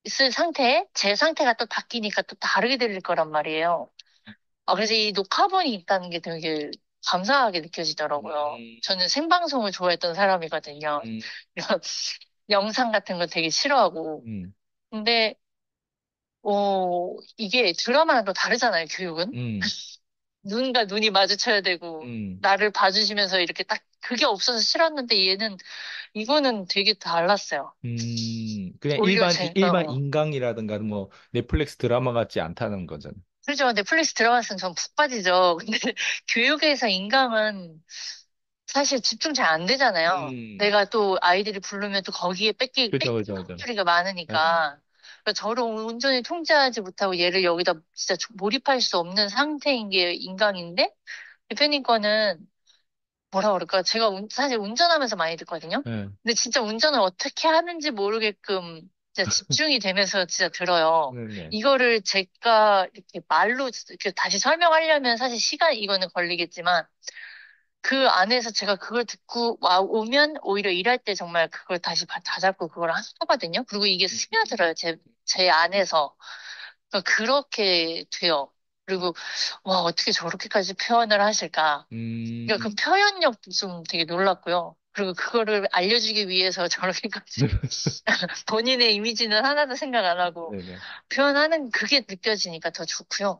있을 상태에 제 상태가 또 바뀌니까 또 다르게 들릴 거란 말이에요. 그래서 이 녹화본이 있다는 게 되게 감사하게 느껴지더라고요. 음. 저는 생방송을 좋아했던 사람이거든요. 음. 이런 영상 같은 거 되게 싫어하고. 음. 근데, 이게 드라마랑 또 다르잖아요, 교육은. 음. 눈과 눈이 마주쳐야 되고, 음. 나를 봐주시면서 이렇게 딱, 그게 없어서 싫었는데 이거는 되게 달랐어요. 그냥 오히려 일반 인강이라든가 뭐 넷플릭스 드라마 같지 않다는 거잖아요. 그렇죠. 넷플릭스 들어갔으면 전 푹 빠지죠. 근데 교육에서 인강은 사실 집중 잘 안 되잖아요. 음, 내가 또 아이들이 부르면 또 거기에 그죠, 뺏기 그죠, 그죠. 소리가 네, 많으니까. 그래서 저를 온전히 통제하지 못하고 얘를 여기다 진짜 몰입할 수 없는 상태인 게 인강인데, 대표님 거는 뭐라 그럴까? 제가 사실 운전하면서 많이 듣거든요. 네, 근데 진짜 운전을 어떻게 하는지 모르게끔 진짜 집중이 되면서 진짜 들어요. 네, 네. 이거를 제가 이렇게 말로 이렇게 다시 설명하려면 사실 시간 이거는 걸리겠지만 그 안에서 제가 그걸 듣고 오면 오히려 일할 때 정말 그걸 다시 다잡고 그걸 하거든요. 그리고 이게 스며들어요. 제 안에서. 그러니까 그렇게 돼요. 그리고 와, 어떻게 저렇게까지 표현을 하실까? 그러니까 그 음, 표현력도 좀 되게 놀랐고요. 그리고 그거를 알려주기 위해서 저렇게까지 본인의 이미지는 하나도 생각 안 하고 네네. 표현하는 그게 느껴지니까 더 좋고요.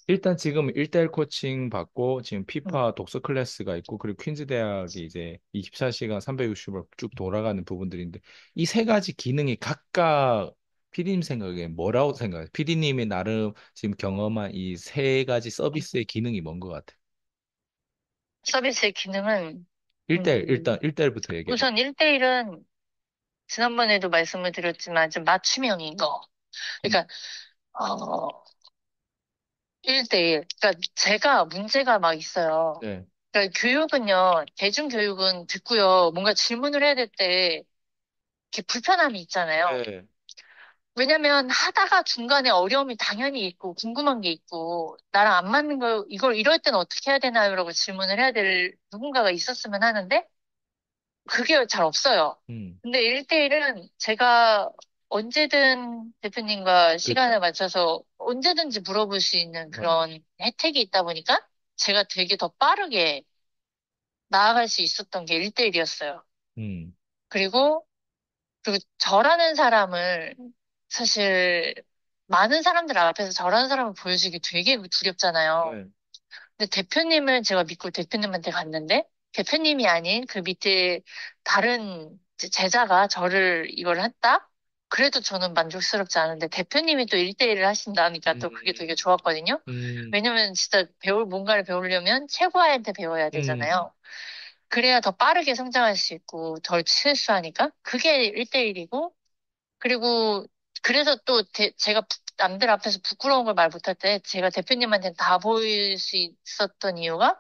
일단 지금 1대1 코칭 받고 지금 음. 피파 독서 클래스가 있고 그리고 퀸즈 대학이 이제 24시간 360일 쭉 돌아가는 부분들인데 이 세 가지 기능이 각각 피디님 생각에 뭐라고 생각해요? 피디님이 나름 지금 경험한 이 세 가지 서비스의 기능이 뭔 것 같아요? 서비스의 기능은 1대1 음, 일단 1대1부터 얘기해 봐. 우선 1대1은 지난번에도 말씀을 드렸지만 좀 맞춤형인 거. 음. 그러니까 1대1. 그러니까 제가 문제가 막 있어요. 네. 그러니까 교육은요, 대중교육은 듣고요, 뭔가 질문을 해야 될 때 이렇게 불편함이 있잖아요. 네. 왜냐면 하다가 중간에 어려움이 당연히 있고 궁금한 게 있고 나랑 안 맞는 거 이걸 이럴 때는 어떻게 해야 되나요? 라고 질문을 해야 될 누군가가 있었으면 하는데 그게 잘 없어요. 음. 근데 1대1은 제가 언제든 대표님과 그렇죠. 시간을 맞춰서 언제든지 물어볼 수 있는 어. 그런 혜택이 있다 보니까 제가 되게 더 빠르게 나아갈 수 있었던 게 1대1이었어요. 음. 그리고 저라는 사람을 사실 많은 사람들 앞에서 저라는 사람을 보여주기 되게 두렵잖아요. 네. 근데 대표님을 제가 믿고 대표님한테 갔는데 대표님이 아닌 그 밑에 다른 이제 제자가 저를 이걸 했다? 그래도 저는 만족스럽지 않은데 대표님이 또 1대1을 하신다니까 또 그게 되게 음. 좋았거든요. 음. 왜냐면 진짜 뭔가를 배우려면 최고한테 배워야 음. 되잖아요. 그래야 더 빠르게 성장할 수 있고 덜 실수하니까 그게 1대1이고 그리고 그래서 또 제가 남들 앞에서 부끄러운 걸 말 못할 때 제가 대표님한테는 다 보일 수 있었던 이유가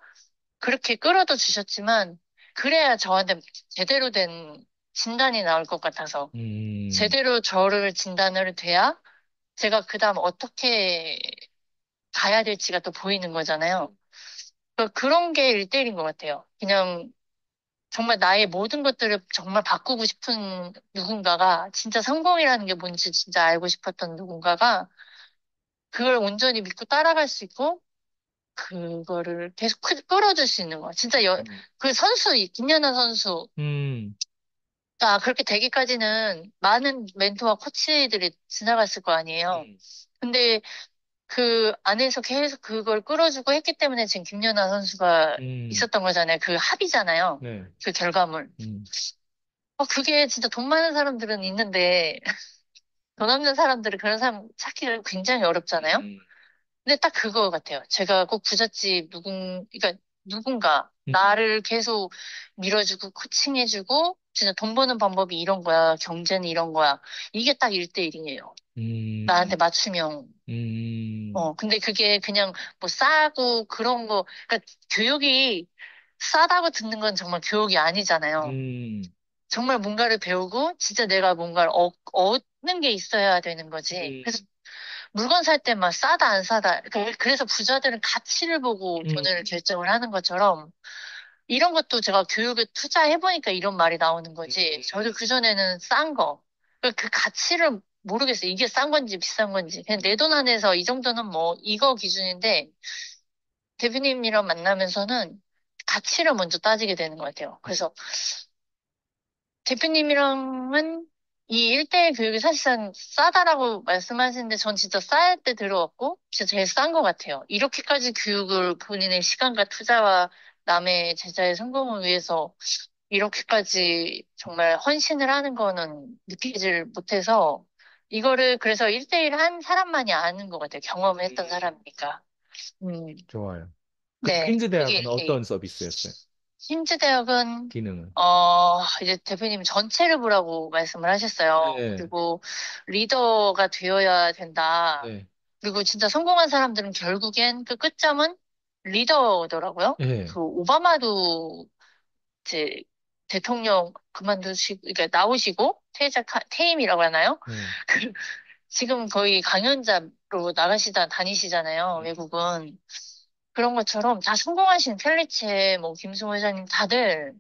그렇게 끌어도 주셨지만 그래야 저한테 제대로 된 진단이 나올 것 같아서 음. 제대로 저를 진단을 돼야 제가 그다음 어떻게 가야 될지가 또 보이는 거잖아요. 그러니까 그런 게 1대1인 것 같아요. 그냥 정말 나의 모든 것들을 정말 바꾸고 싶은 누군가가 진짜 성공이라는 게 뭔지 진짜 알고 싶었던 누군가가 그걸 온전히 믿고 따라갈 수 있고 그거를 계속 끌어줄 수 있는 거야. 진짜 음. 그 선수, 이 김연아 선수가 음. 그렇게 되기까지는 많은 멘토와 코치들이 지나갔을 거 아니에요. 음. 근데 그 안에서 계속 그걸 끌어주고 했기 때문에 지금 김연아 선수가 음. 있었던 거잖아요. 그 합이잖아요. 네. 그 결과물. 음. 그게 진짜 돈 많은 사람들은 있는데, 돈 없는 사람들은 그런 사람 찾기가 굉장히 어렵잖아요? 음. 근데 딱 그거 같아요. 제가 꼭 부잣집 그러니까 누군가, 음. 나를 계속 밀어주고, 코칭해주고, 진짜 돈 버는 방법이 이런 거야. 경제는 이런 거야. 이게 딱 1대1이에요. 나한테 음. 맞춤형. 음. 근데 그게 그냥 뭐 싸고 그런 거, 그러니까 교육이 싸다고 듣는 건 정말 교육이 아니잖아요. 음. 정말 뭔가를 배우고 진짜 내가 뭔가를 얻는 게 있어야 되는 거지. 그래서 음. 물건 살 때 막 싸다 안 싸다. 그래서 부자들은 가치를 보고 돈을 음. 결정을 하는 것처럼 이런 것도 제가 교육에 투자해보니까 이런 말이 나오는 거지. 저도 음. 그전에는 싼 거. 그 가치를 모르겠어요. 이게 싼 건지 비싼 건지. 그냥 내 돈 안에서 이 정도는 뭐 이거 기준인데 대표님이랑 만나면서는 가치를 먼저 따지게 되는 것 같아요. 그래서 대표님이랑은 이 일대일 교육이 사실상 싸다라고 말씀하시는데 전 진짜 쌀 때 들어왔고 진짜 제일 싼 것 같아요. 이렇게까지 교육을 본인의 시간과 투자와 남의 제자의 성공을 위해서 이렇게까지 정말 헌신을 하는 거는 느끼질 못해서 이거를 그래서 일대일 한 사람만이 아는 것 같아요. 경험을 했던 음. 사람이니까. 음, 좋아요. 그 네. 퀸즈 그게 대학은 어떤 일대일. 서비스였어요? 힌즈 대학은, 기능은? 이제 대표님 전체를 보라고 말씀을 하셨어요. 네, 그리고 리더가 되어야 된다. 네, 그리고 진짜 성공한 사람들은 결국엔 그 끝점은 리더더라고요. 네, 그 오바마도 이제 대통령 그만두시고, 그러니까 나오시고 퇴임이라고 하나요? 네, 지금 거의 강연자로 다니시잖아요, 외국은. 그런 것처럼 다 성공하신 펠리체, 뭐, 김승호 회장님 다들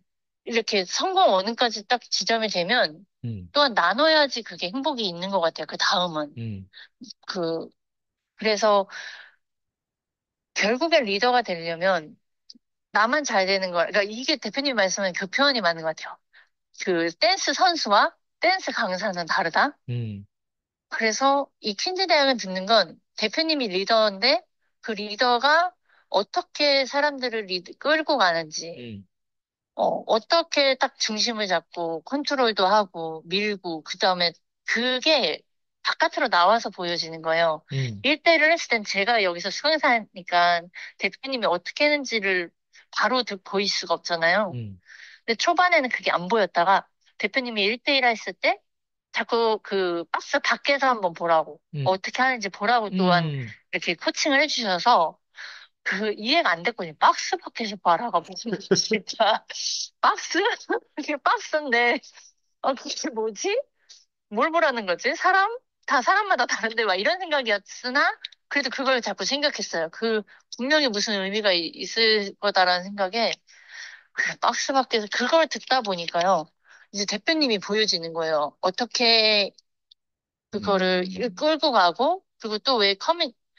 이렇게 성공 어느까지 딱 지점이 되면 음, 또한 나눠야지 그게 행복이 있는 것 같아요. 그 다음은. 음, 그, 그래서 결국에 리더가 되려면 나만 잘 되는 거, 그러니까 이게 대표님 말씀은 그 표현이 맞는 것 같아요. 그 댄스 선수와 댄스 강사는 다르다? 음, 그래서 이 퀸즈 대학을 듣는 건 대표님이 리더인데 그 리더가 어떻게 사람들을 끌고 가는지, 음, 어떻게 딱 중심을 잡고 컨트롤도 하고 밀고 그다음에 그게 바깥으로 나와서 보여지는 거예요. 음, 1대1을 했을 땐 제가 여기서 수강사니까 대표님이 어떻게 했는지를 바로 보일 수가 없잖아요. 음, 근데 초반에는 그게 안 보였다가 대표님이 1대1 했을 때 자꾸 그 박스 밖에서 한번 보라고, 음, 어떻게 하는지 보라고 또한 음, 이렇게 코칭을 해주셔서 그 이해가 안 됐거든요. 박스 밖에서 봐라가 무슨 진짜 박스? 그게 박스인데 그게 뭐지? 뭘 보라는 거지? 다 사람마다 다른데 막 이런 생각이었으나 그래도 그걸 자꾸 생각했어요. 그 분명히 무슨 의미가 있을 거다라는 생각에 그 박스 밖에서 그걸 듣다 보니까요. 이제 대표님이 보여지는 거예요. 어떻게 그거를 끌고 가고, 그리고 또 왜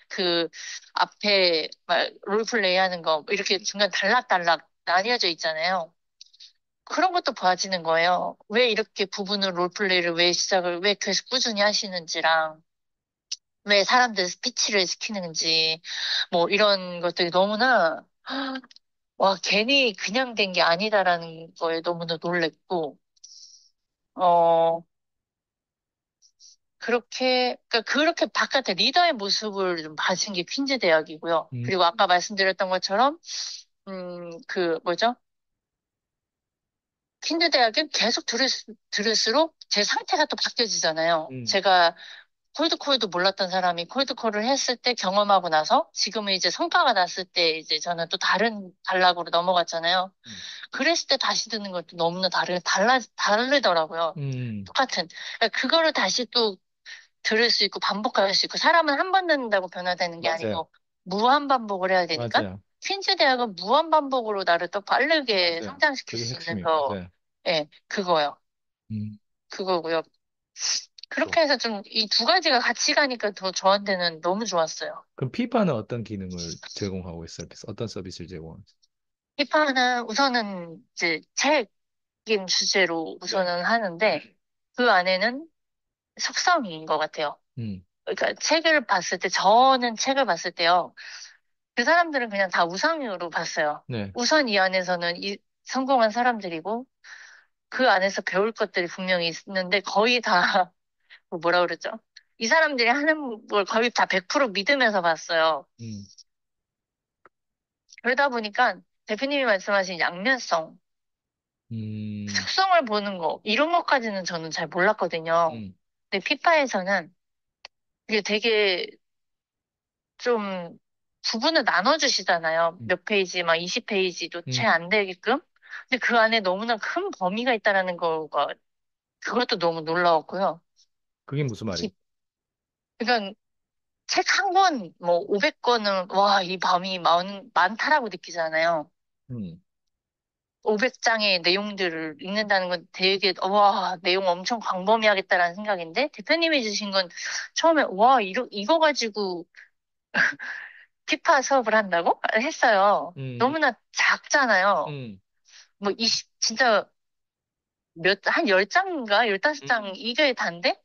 그, 앞에, 막, 롤플레이 하는 거, 이렇게 중간 단락단락 나뉘어져 있잖아요. 그런 것도 봐지는 거예요. 왜 이렇게 부분을 롤플레이를 왜 계속 꾸준히 하시는지랑, 왜 사람들 스피치를 시키는지, 뭐, 이런 것들이 너무나, 와, 괜히 그냥 된 게 아니다라는 거에 너무나 놀랬고, 어, 그렇게 바깥에 리더의 모습을 좀 봐준 게 퀸즈 대학이고요. 음, 그리고 아까 말씀드렸던 것처럼, 뭐죠? 퀸즈 대학은 계속 들을수록 제 상태가 또 바뀌어지잖아요. 음, 제가 콜드콜도 몰랐던 사람이 콜드콜을 했을 때 경험하고 나서 지금은 이제 성과가 났을 때 이제 저는 또 다른 단락으로 넘어갔잖아요. 음, 그랬을 때 다시 듣는 것도 너무나 다르더라고요. 음, 똑같은. 그러니까 그거를 다시 또 들을 수 있고 반복할 수 있고 사람은 한 번 듣는다고 변화되는 게 맞아요, 아니고 무한 반복을 해야 되니까 맞아요, 퀸즈 대학은 무한 반복으로 나를 더 빠르게 맞아요. 성장시킬 그게 수 있는 핵심이 더, 맞아요. 예, 그거요. 음, 그거고요. 또. 그렇게 해서 좀 이 두 가지가 같이 가니까 더 저한테는 너무 좋았어요. 그럼 피파는 어떤 기능을 제공하고 있어요? 어떤 서비스를 제공하고 있어요? 피파는 우선은 이제 책임 주제로 네. 우선은 하는데 그 안에는 속성인 것 같아요. 음, 그러니까 저는 책을 봤을 때요. 그 사람들은 그냥 다 우상으로 봤어요. 네. 우선 이 안에서는 성공한 사람들이고 그 안에서 배울 것들이 분명히 있는데 거의 다 그 뭐라 그러죠? 이 사람들이 하는 걸 거의 다 100% 믿으면서 봤어요. 음, 그러다 보니까 대표님이 말씀하신 양면성, 음, 특성을 보는 거 이런 것까지는 저는 잘 몰랐거든요. 음, 근데 피파에서는 이게 되게 좀 부분을 나눠주시잖아요. 음, 몇 페이지, 막 20페이지도 음. 채 안 되게끔. 근데 그 안에 너무나 큰 범위가 있다라는 거가, 그것도 너무 놀라웠고요. 그게 무슨 말이에요? 기- 그러니까 책 한 권, 뭐 500권은, 와, 이 범위 많다라고 느끼잖아요. 음, 500장의 내용들을 읽는다는 건 되게, 와, 내용 엄청 광범위하겠다라는 생각인데, 대표님이 주신 건 처음에, 와, 이거 가지고 피파 수업을 한다고? 했어요. 음, 너무나 작잖아요. 음, 뭐, 진짜 한 10장인가? 음, 15장 이게 단데?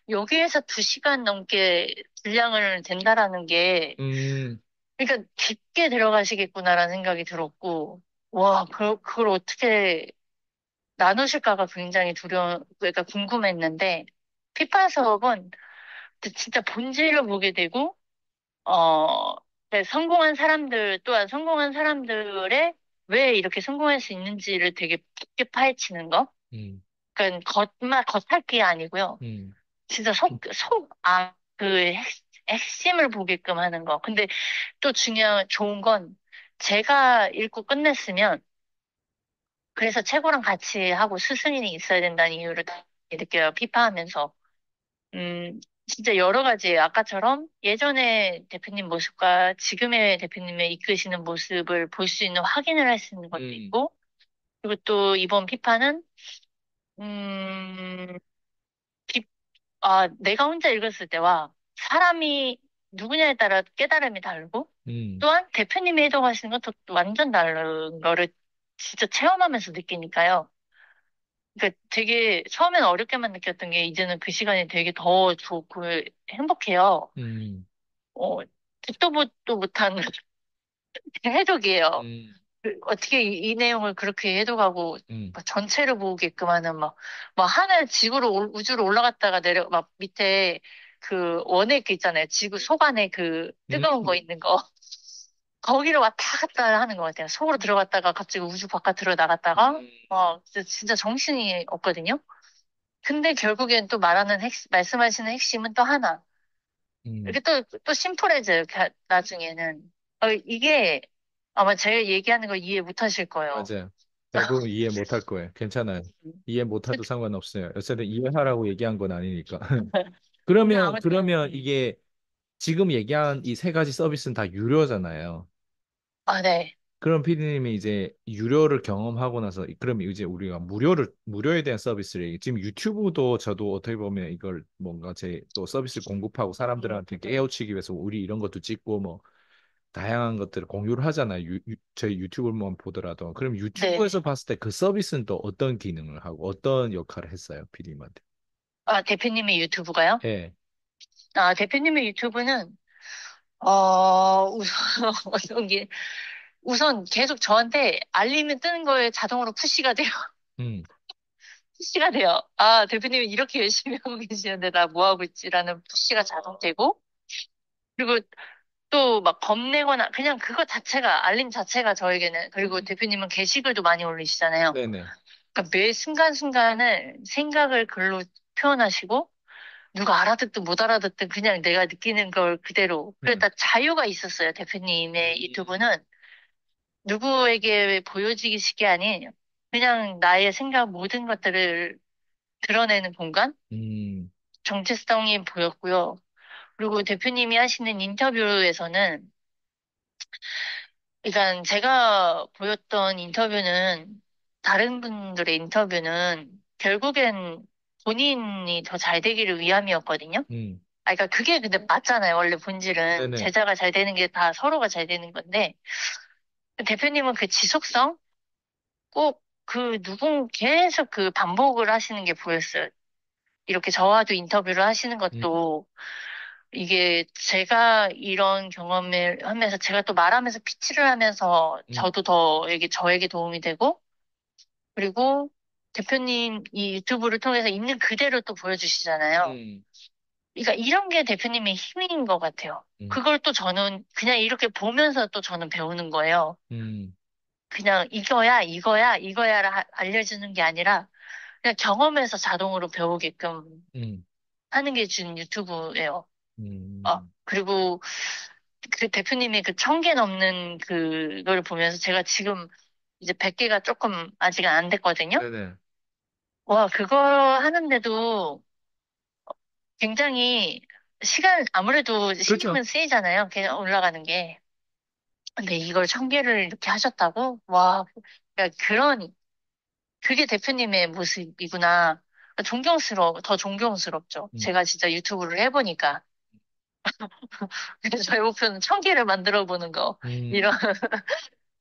여기에서 2시간 넘게 분량을 댄다라는 게, 음, 그러니까 깊게 들어가시겠구나라는 생각이 들었고, 와, 그걸 어떻게 나누실까가 굉장히 그러니까 궁금했는데, 피파 수업은 진짜 본질을 보게 되고, 어, 네, 성공한 사람들 또한 성공한 사람들의 왜 이렇게 성공할 수 있는지를 되게 깊게 파헤치는 거? 음, 그러니까 겉핥기 아니고요. 음, 진짜 핵심을 보게끔 하는 거. 근데 또 좋은 건 제가 읽고 끝냈으면 그래서 최고랑 같이 하고 스승이 있어야 된다는 이유를 다 느껴요. 피파하면서. 진짜 여러 가지 아까처럼 예전의 대표님 모습과 지금의 대표님의 이끄시는 모습을 볼 수 있는 확인을 할 수 있는 것도 음, 있고 그리고 또 이번 피파는 음, 내가 혼자 읽었을 때와 사람이 누구냐에 따라 깨달음이 다르고 음, 또한 대표님이 해석하시는 건 또 완전 다른 거를 진짜 체험하면서 느끼니까요. 그러니까 되게 처음에는 어렵게만 느꼈던 게 이제는 그 시간이 되게 더 좋고 행복해요. 음, 어, 듣도 보도 못한 해독이에요. 음, 어떻게 이 내용을 그렇게 해독하고 음, 막 전체를 보게끔 하는 막 하늘 지구로 우주로 올라갔다가 막 밑에 그 원액 그 있잖아요. 지구 속 안에 그 뜨거운 거 음, 있는 거. 거기를 왔다 갔다 하는 것 같아요. 속으로 들어갔다가 갑자기 우주 바깥으로 나갔다가 진짜 정신이 없거든요. 근데 결국엔 또 말씀하시는 핵심은 또 하나. 이렇게 음. 또 심플해져요, 나중에는. 이게 아마 제가 얘기하는 걸 이해 못 하실 거예요. 맞아요. 대부분 이해 못할 거예요. 괜찮아요. 이해 못해도 상관없어요. 어쨌든 이해하라고 얘기한 건 아니니까. 근데 그러면 아무튼, 이게 지금 얘기한 이 세 가지 서비스는 다 유료잖아요. 네. 그럼 피디님이 이제 유료를 경험하고 나서 그럼 이제 우리가 무료에 대한 서비스를 지금 유튜브도 저도 어떻게 보면 이걸 뭔가 제 또 서비스 공급하고 사람들한테 깨우치기 위해서 우리 이런 것도 찍고 뭐 다양한 것들을 공유를 하잖아요. 저희 유튜브만 보더라도. 그럼 네. 유튜브에서 봤을 때 그 서비스는 또 어떤 기능을 하고 어떤 역할을 했어요, 피디님한테? 대표님의 유튜브가요? 예. 대표님의 유튜브는, 우선, 어떤 게, 우선 계속 저한테 알림이 뜨는 거에 자동으로 푸시가 돼요. 음. 푸시가 돼요. 대표님이 이렇게 열심히 하고 계시는데 나 뭐 하고 있지라는 푸시가 자동되고, 그리고 또 막 겁내거나 그냥 그거 자체가 알림 자체가 저에게는 그리고 대표님은 게시글도 많이 올리시잖아요. 네네. 그러니까 매 순간순간을 생각을 글로 표현하시고 누가 알아듣든 못 알아듣든 그냥 내가 느끼는 걸 그대로 음. 그러니까 자유가 있었어요. 대표님의 유튜브는 누구에게 보여지기식이 아닌 그냥 나의 생각 모든 것들을 드러내는 공간 음. 정체성이 보였고요. 그리고 대표님이 하시는 인터뷰에서는 그러니까 제가 보였던 인터뷰는 다른 분들의 인터뷰는 결국엔 본인이 더 잘 되기를 위함이었거든요. 음. 그러니까 그게 근데 맞잖아요. 원래 본질은 네네. 제자가 잘 되는 게 다 서로가 잘 되는 건데 대표님은 그 지속성 꼭 계속 그 반복을 하시는 게 보였어요. 이렇게 저와도 인터뷰를 하시는 음. 것도 이게 제가 이런 경험을 하면서 제가 또 말하면서 피치를 하면서 음. 저도 저에게 도움이 되고 그리고 대표님 이 유튜브를 통해서 있는 그대로 또 보여주시잖아요. 음. 그러니까 이런 게 대표님의 힘인 것 같아요. 음. 그걸 또 저는 그냥 이렇게 보면서 또 저는 배우는 거예요. 음. 그냥 이거야를 알려주는 게 아니라 그냥 경험해서 자동으로 배우게끔 음. 하는 게 준 유튜브예요. 음. 그리고 그 대표님이 그 1,000개 넘는 그걸 보면서 제가 지금 이제 100개가 조금 아직 안 됐거든요. 네네. 와, 그거 하는데도 굉장히 아무래도 그렇죠. 신경은 쓰이잖아요. 그냥 올라가는 게. 근데 이걸 1,000개를 이렇게 하셨다고? 와, 그러니까 그게 대표님의 모습이구나. 더 존경스럽죠. 음. 제가 진짜 유튜브를 해보니까. 그래서 저희 목표는 1,000개를 만들어 보는 거. 음. 이런,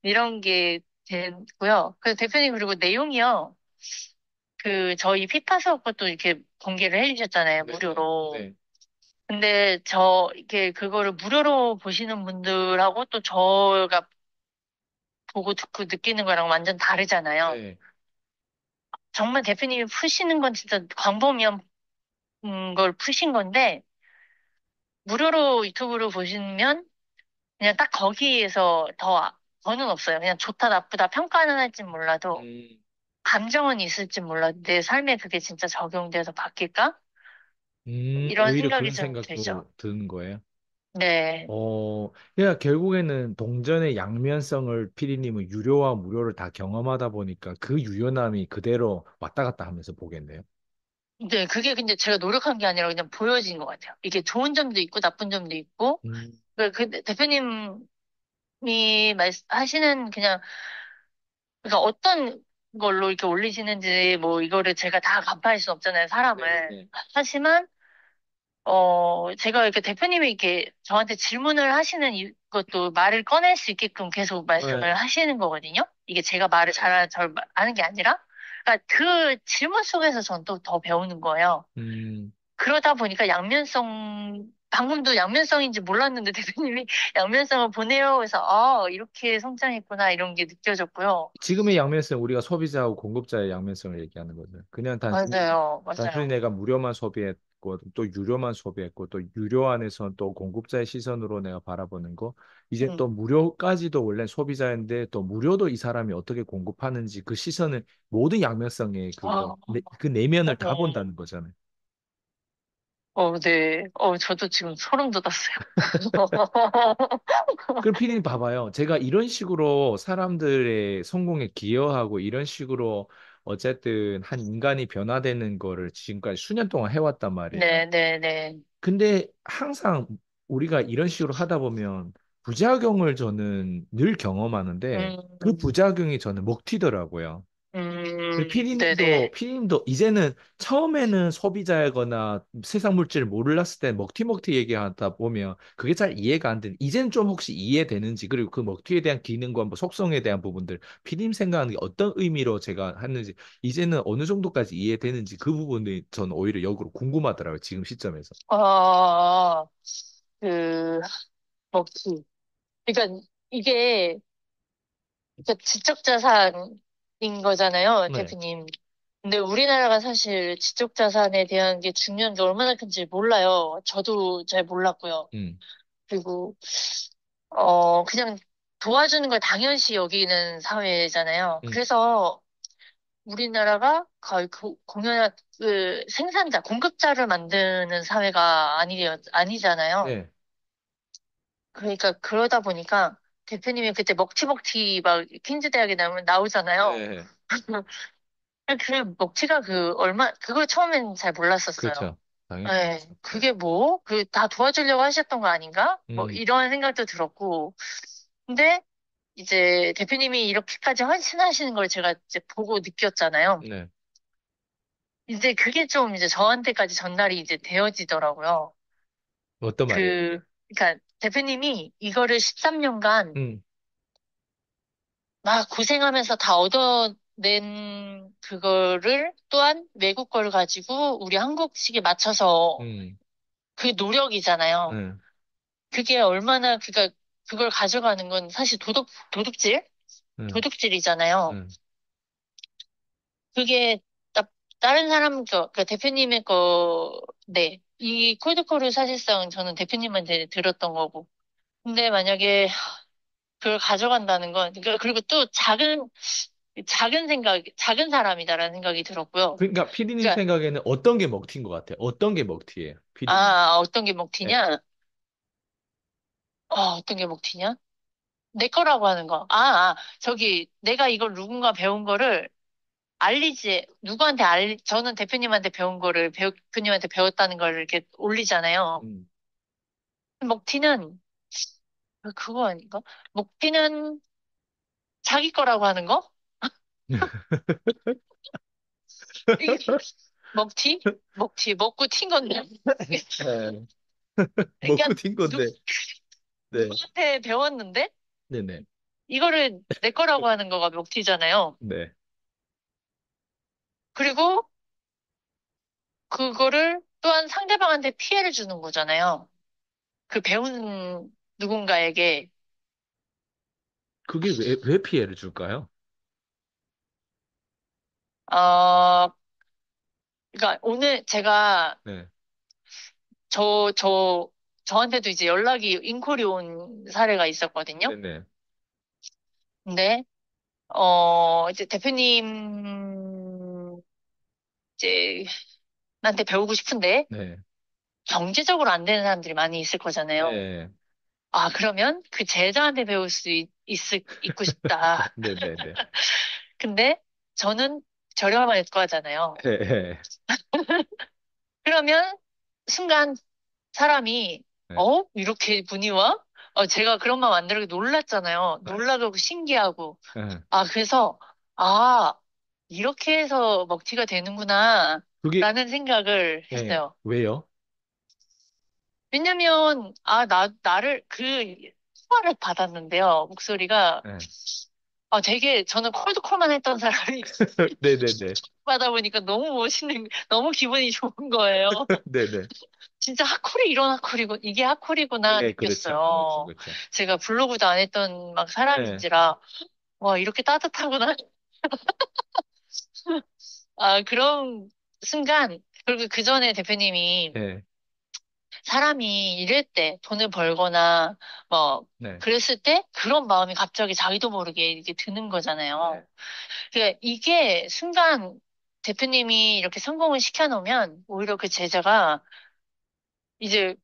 이런 게 됐고요. 그래서 대표님 그리고 내용이요. 저희 피파 수업 것도 이렇게 공개를 해주셨잖아요. 네네. 무료로. 네. 근데 이게 그거를 무료로 보시는 분들하고 또 저가 보고 듣고 느끼는 거랑 완전 다르잖아요. 네. 정말 대표님이 푸시는 건 진짜 광범위한 걸 푸신 건데, 무료로 유튜브로 보시면 그냥 딱 거기에서 더 저는 없어요. 그냥 좋다, 나쁘다 평가는 할진 몰라도 음, 감정은 있을진 몰라도 내 삶에 그게 진짜 적용돼서 바뀔까? 이런 오히려 생각이 그런 좀 들죠. 생각도 드는 거예요. 네. 그러니까 결국에는 동전의 양면성을 피디님은 유료와 무료를 다 경험하다 보니까 그 유연함이 그대로 왔다 갔다 하면서 보겠네요. 네, 그게 근데 제가 노력한 게 아니라 그냥 보여진 것 같아요. 이게 좋은 점도 있고 나쁜 점도 있고, 음, 그 대표님이 하시는 그냥, 그러니까 어떤 걸로 이렇게 올리시는지 뭐 이거를 제가 다 간파할 수 없잖아요, 사람을. 네네네. 하지만, 제가 이렇게 대표님이 이렇게 저한테 질문을 하시는 것도 말을 꺼낼 수 있게끔 계속 말씀을 네. 하시는 거거든요. 이게 제가 말을 잘 아는 게 아니라. 그러니까 그 질문 속에서 전 또 더 배우는 거예요. 음, 그러다 보니까 방금도 양면성인지 몰랐는데 대표님이 양면성을 보내요. 그래서, 이렇게 성장했구나, 이런 게 느껴졌고요. 지금의 양면성 우리가 소비자하고 공급자의 양면성을 얘기하는 거죠. 그냥 맞아요, 단순히 맞아요. 내가 무료만 소비했고 또 유료만 소비했고 또 유료 안에서 또 공급자의 시선으로 내가 바라보는 거 이제 음. 또 무료까지도 원래 소비자인데 또 무료도 이 사람이 어떻게 공급하는지 그 시선을 모든 양면성의 아, 그 내면을 다 네. 본다는 거잖아요. 네. 저도 지금 소름 돋았어요. 그럼 피디님 봐봐요. 제가 이런 식으로 사람들의 성공에 기여하고 이런 식으로 어쨌든 한 인간이 변화되는 거를 지금까지 수년 동안 해왔단 말이에요. 네, 네, 네. 근데 항상 우리가 이런 식으로 하다 보면 부작용을 저는 늘 경험하는데 그 음, 부작용이 저는 먹튀더라고요. 네, 네. 피디님도 이제는 처음에는 소비자이거나 세상 물질을 몰랐을 때 먹튀 얘기하다 보면 그게 잘 이해가 안 되는, 이제는 좀 혹시 이해되는지, 그리고 그 먹튀에 대한 기능과 뭐 속성에 대한 부분들, 피디님 생각하는 게 어떤 의미로 제가 했는지, 이제는 어느 정도까지 이해되는지 그 부분이 저는 오히려 역으로 궁금하더라고요, 지금 시점에서. 아, 그, 먹튀. 그러니까 이게 지적자산인 거잖아요, 네. 대표님. 근데 우리나라가 사실 지적자산에 대한 게 중요한 게 얼마나 큰지 몰라요. 저도 잘 몰랐고요. 음, 그리고, 그냥 도와주는 걸 당연시 여기는 사회잖아요. 음, 그래서 우리나라가 거의 생산자, 공급자를 만드는 사회가 아니잖아요. 네. 그러니까 그러다 보니까 대표님이 그때 먹튀 막 퀸즈 대학에 나오잖아요. 네. 그 먹튀가 그걸 처음엔 잘 몰랐었어요. 그렇죠. 당연히. 네, 그게 뭐? 다 도와주려고 하셨던 거 아닌가? 뭐 음, 이런 생각도 들었고. 근데 이제 대표님이 이렇게까지 헌신하시는 걸 제가 이제 보고 느꼈잖아요. 네. 이제 그게 좀 이제 저한테까지 전달이 이제 되어지더라고요. 어떤 말이에요? 그러니까 대표님이 이거를 13년간 음, 막 고생하면서 다 얻어낸 그거를 또한 외국 걸 가지고 우리 한국식에 맞춰서 음, 그 노력이잖아요. 네. 그게 얼마나, 그걸 가져가는 건 사실 도둑질? 네. 도둑질이잖아요. 네. 그게 다른 사람 그 대표님의 네. 이 콜드콜을 사실상 저는 대표님한테 들었던 거고. 근데 만약에 그걸 가져간다는 건, 그리고 또 작은 사람이다라는 생각이 들었고요. 그러니까 피디님 그러니까, 생각에는 어떤 게 먹튀인 것 같아요? 어떤 게 먹튀예요? 피디님. 어떤 게 네. 먹튀냐? 어떤 게 먹튀냐? 내 거라고 하는 거. 내가 이걸 누군가 배운 거를 저는 대표님한테 배운 거를 대표님한테 배웠다는 걸 이렇게 올리잖아요. 음. 먹튀는, 그거 아닌가? 먹튀는 자기 거라고 하는 거? 이게 먹튀? 먹고 튄 건데. 네. 그러니까 먹고 튄 누, 건데. 네. 누구한테 배웠는데 네네. 이거를 내 거라고 하는 거가 먹튀잖아요. 네. 그리고 그거를 또한 상대방한테 피해를 주는 거잖아요. 그 배운 누군가에게. 그게 왜 피해를 줄까요? 어, 그러니까 오늘 제가 네. 저, 저, 저한테도 이제 연락이 인콜이 온 사례가 있었거든요. 네네. 근데, 이제 대표님, 이제, 나한테 배우고 싶은데, 네. 경제적으로 안 되는 사람들이 많이 있을 거잖아요. 네. 아, 그러면 그 제자한테 배울 수 있고 싶다. 네네네. 근데 저는 저렴할 거잖아요. 네. 네. 그러면 순간 사람이, 네. 이렇게 분이 와? 제가 그런 마음 안 들고 놀랐잖아요. 놀라고 신기하고. 네. 아, 그래서, 아, 이렇게 해서 먹튀가 되는구나. 그게, 라는 생각을 예, 했어요. 왜요? 왜냐면, 나를, 수화를 받았는데요. 목소리가, 네. 되게, 저는 콜드콜만 했던 사람이 네네네. 받아 보니까 너무 멋있는, 너무 기분이 좋은 거예요. 네네. 진짜 핫콜이 이런 핫콜이고, 이게 핫콜이구나 네, 그렇죠. 그렇죠. 느꼈어요. 그렇죠. 제가 블로그도 안 했던 막 네. 사람인지라, 와, 이렇게 따뜻하구나. 아, 그런 순간, 그리고 그 전에 대표님이 네. 사람이 이럴 때 돈을 벌거나, 뭐, 네. 그랬을 때 그런 마음이 갑자기 자기도 모르게 이렇게 드는 네. 거잖아요. 그러니까 이게 순간 대표님이 이렇게 성공을 시켜놓으면 오히려 그 제자가 이제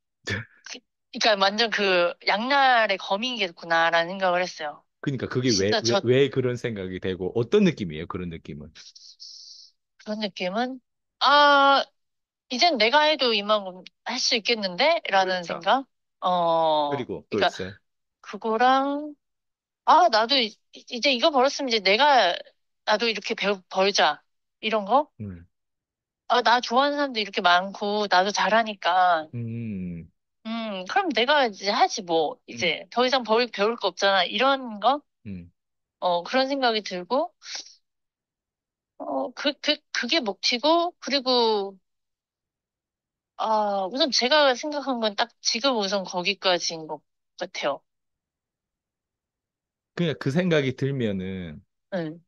그러니까 완전 그 양날의 검이겠구나라는 생각을 했어요. 그러니까 그게 진짜 왜 그런 생각이 되고 어떤 느낌이에요? 그런 느낌은. 그런 느낌은 아 이젠 내가 해도 이만큼 할 수 있겠는데? 라는 그렇죠. 생각. 그리고 또 그러니까 있어요. 그거랑 나도 이제 이거 벌었으면 이제 나도 이렇게 벌자 이런 거. 음. 나 좋아하는 사람도 이렇게 많고 나도 잘하니까. 음. 그럼 내가 이제 하지 뭐 음. 이제 더 이상 배울 거 없잖아 이런 거. 음. 그런 생각이 들고. 그게 먹튀고, 그리고, 우선 제가 생각한 건 딱 지금 우선 거기까지인 것 같아요. 그냥 그 생각이 들면은 응,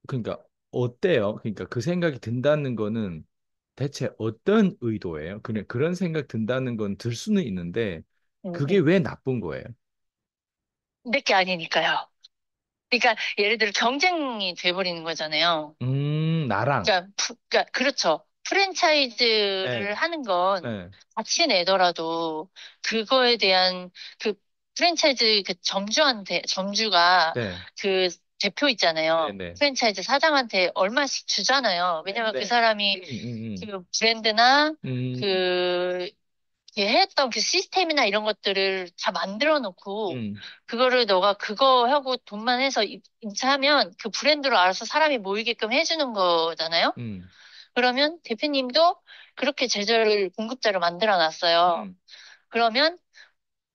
그러니까 어때요? 그러니까 그 생각이 든다는 거는 대체 어떤 의도예요? 그냥 그런 생각 든다는 건 들 수는 있는데 응, 그게 응. 왜 나쁜 거예요? 내게 아니니까요. 그러니까 예를 들어 경쟁이 돼버리는 거잖아요. 나랑. 그러니까 그렇죠. 네. 프랜차이즈를 하는 건 네. 같이 내더라도 그거에 대한 그 프랜차이즈 그 점주가 네. 그 대표 네. 있잖아요. 네. 프랜차이즈 사장한테 얼마씩 주잖아요. 왜냐면 그 네. 사람이 음. 그 브랜드나 음. 그 했던 그 시스템이나 이런 것들을 다 만들어 놓고 음. 그거를 너가 그거 하고 돈만 해서 입사하면 그 브랜드로 알아서 사람이 모이게끔 해주는 거잖아요. 음. 그러면 대표님도 그렇게 공급자를 만들어 놨어요. 음. 그러면,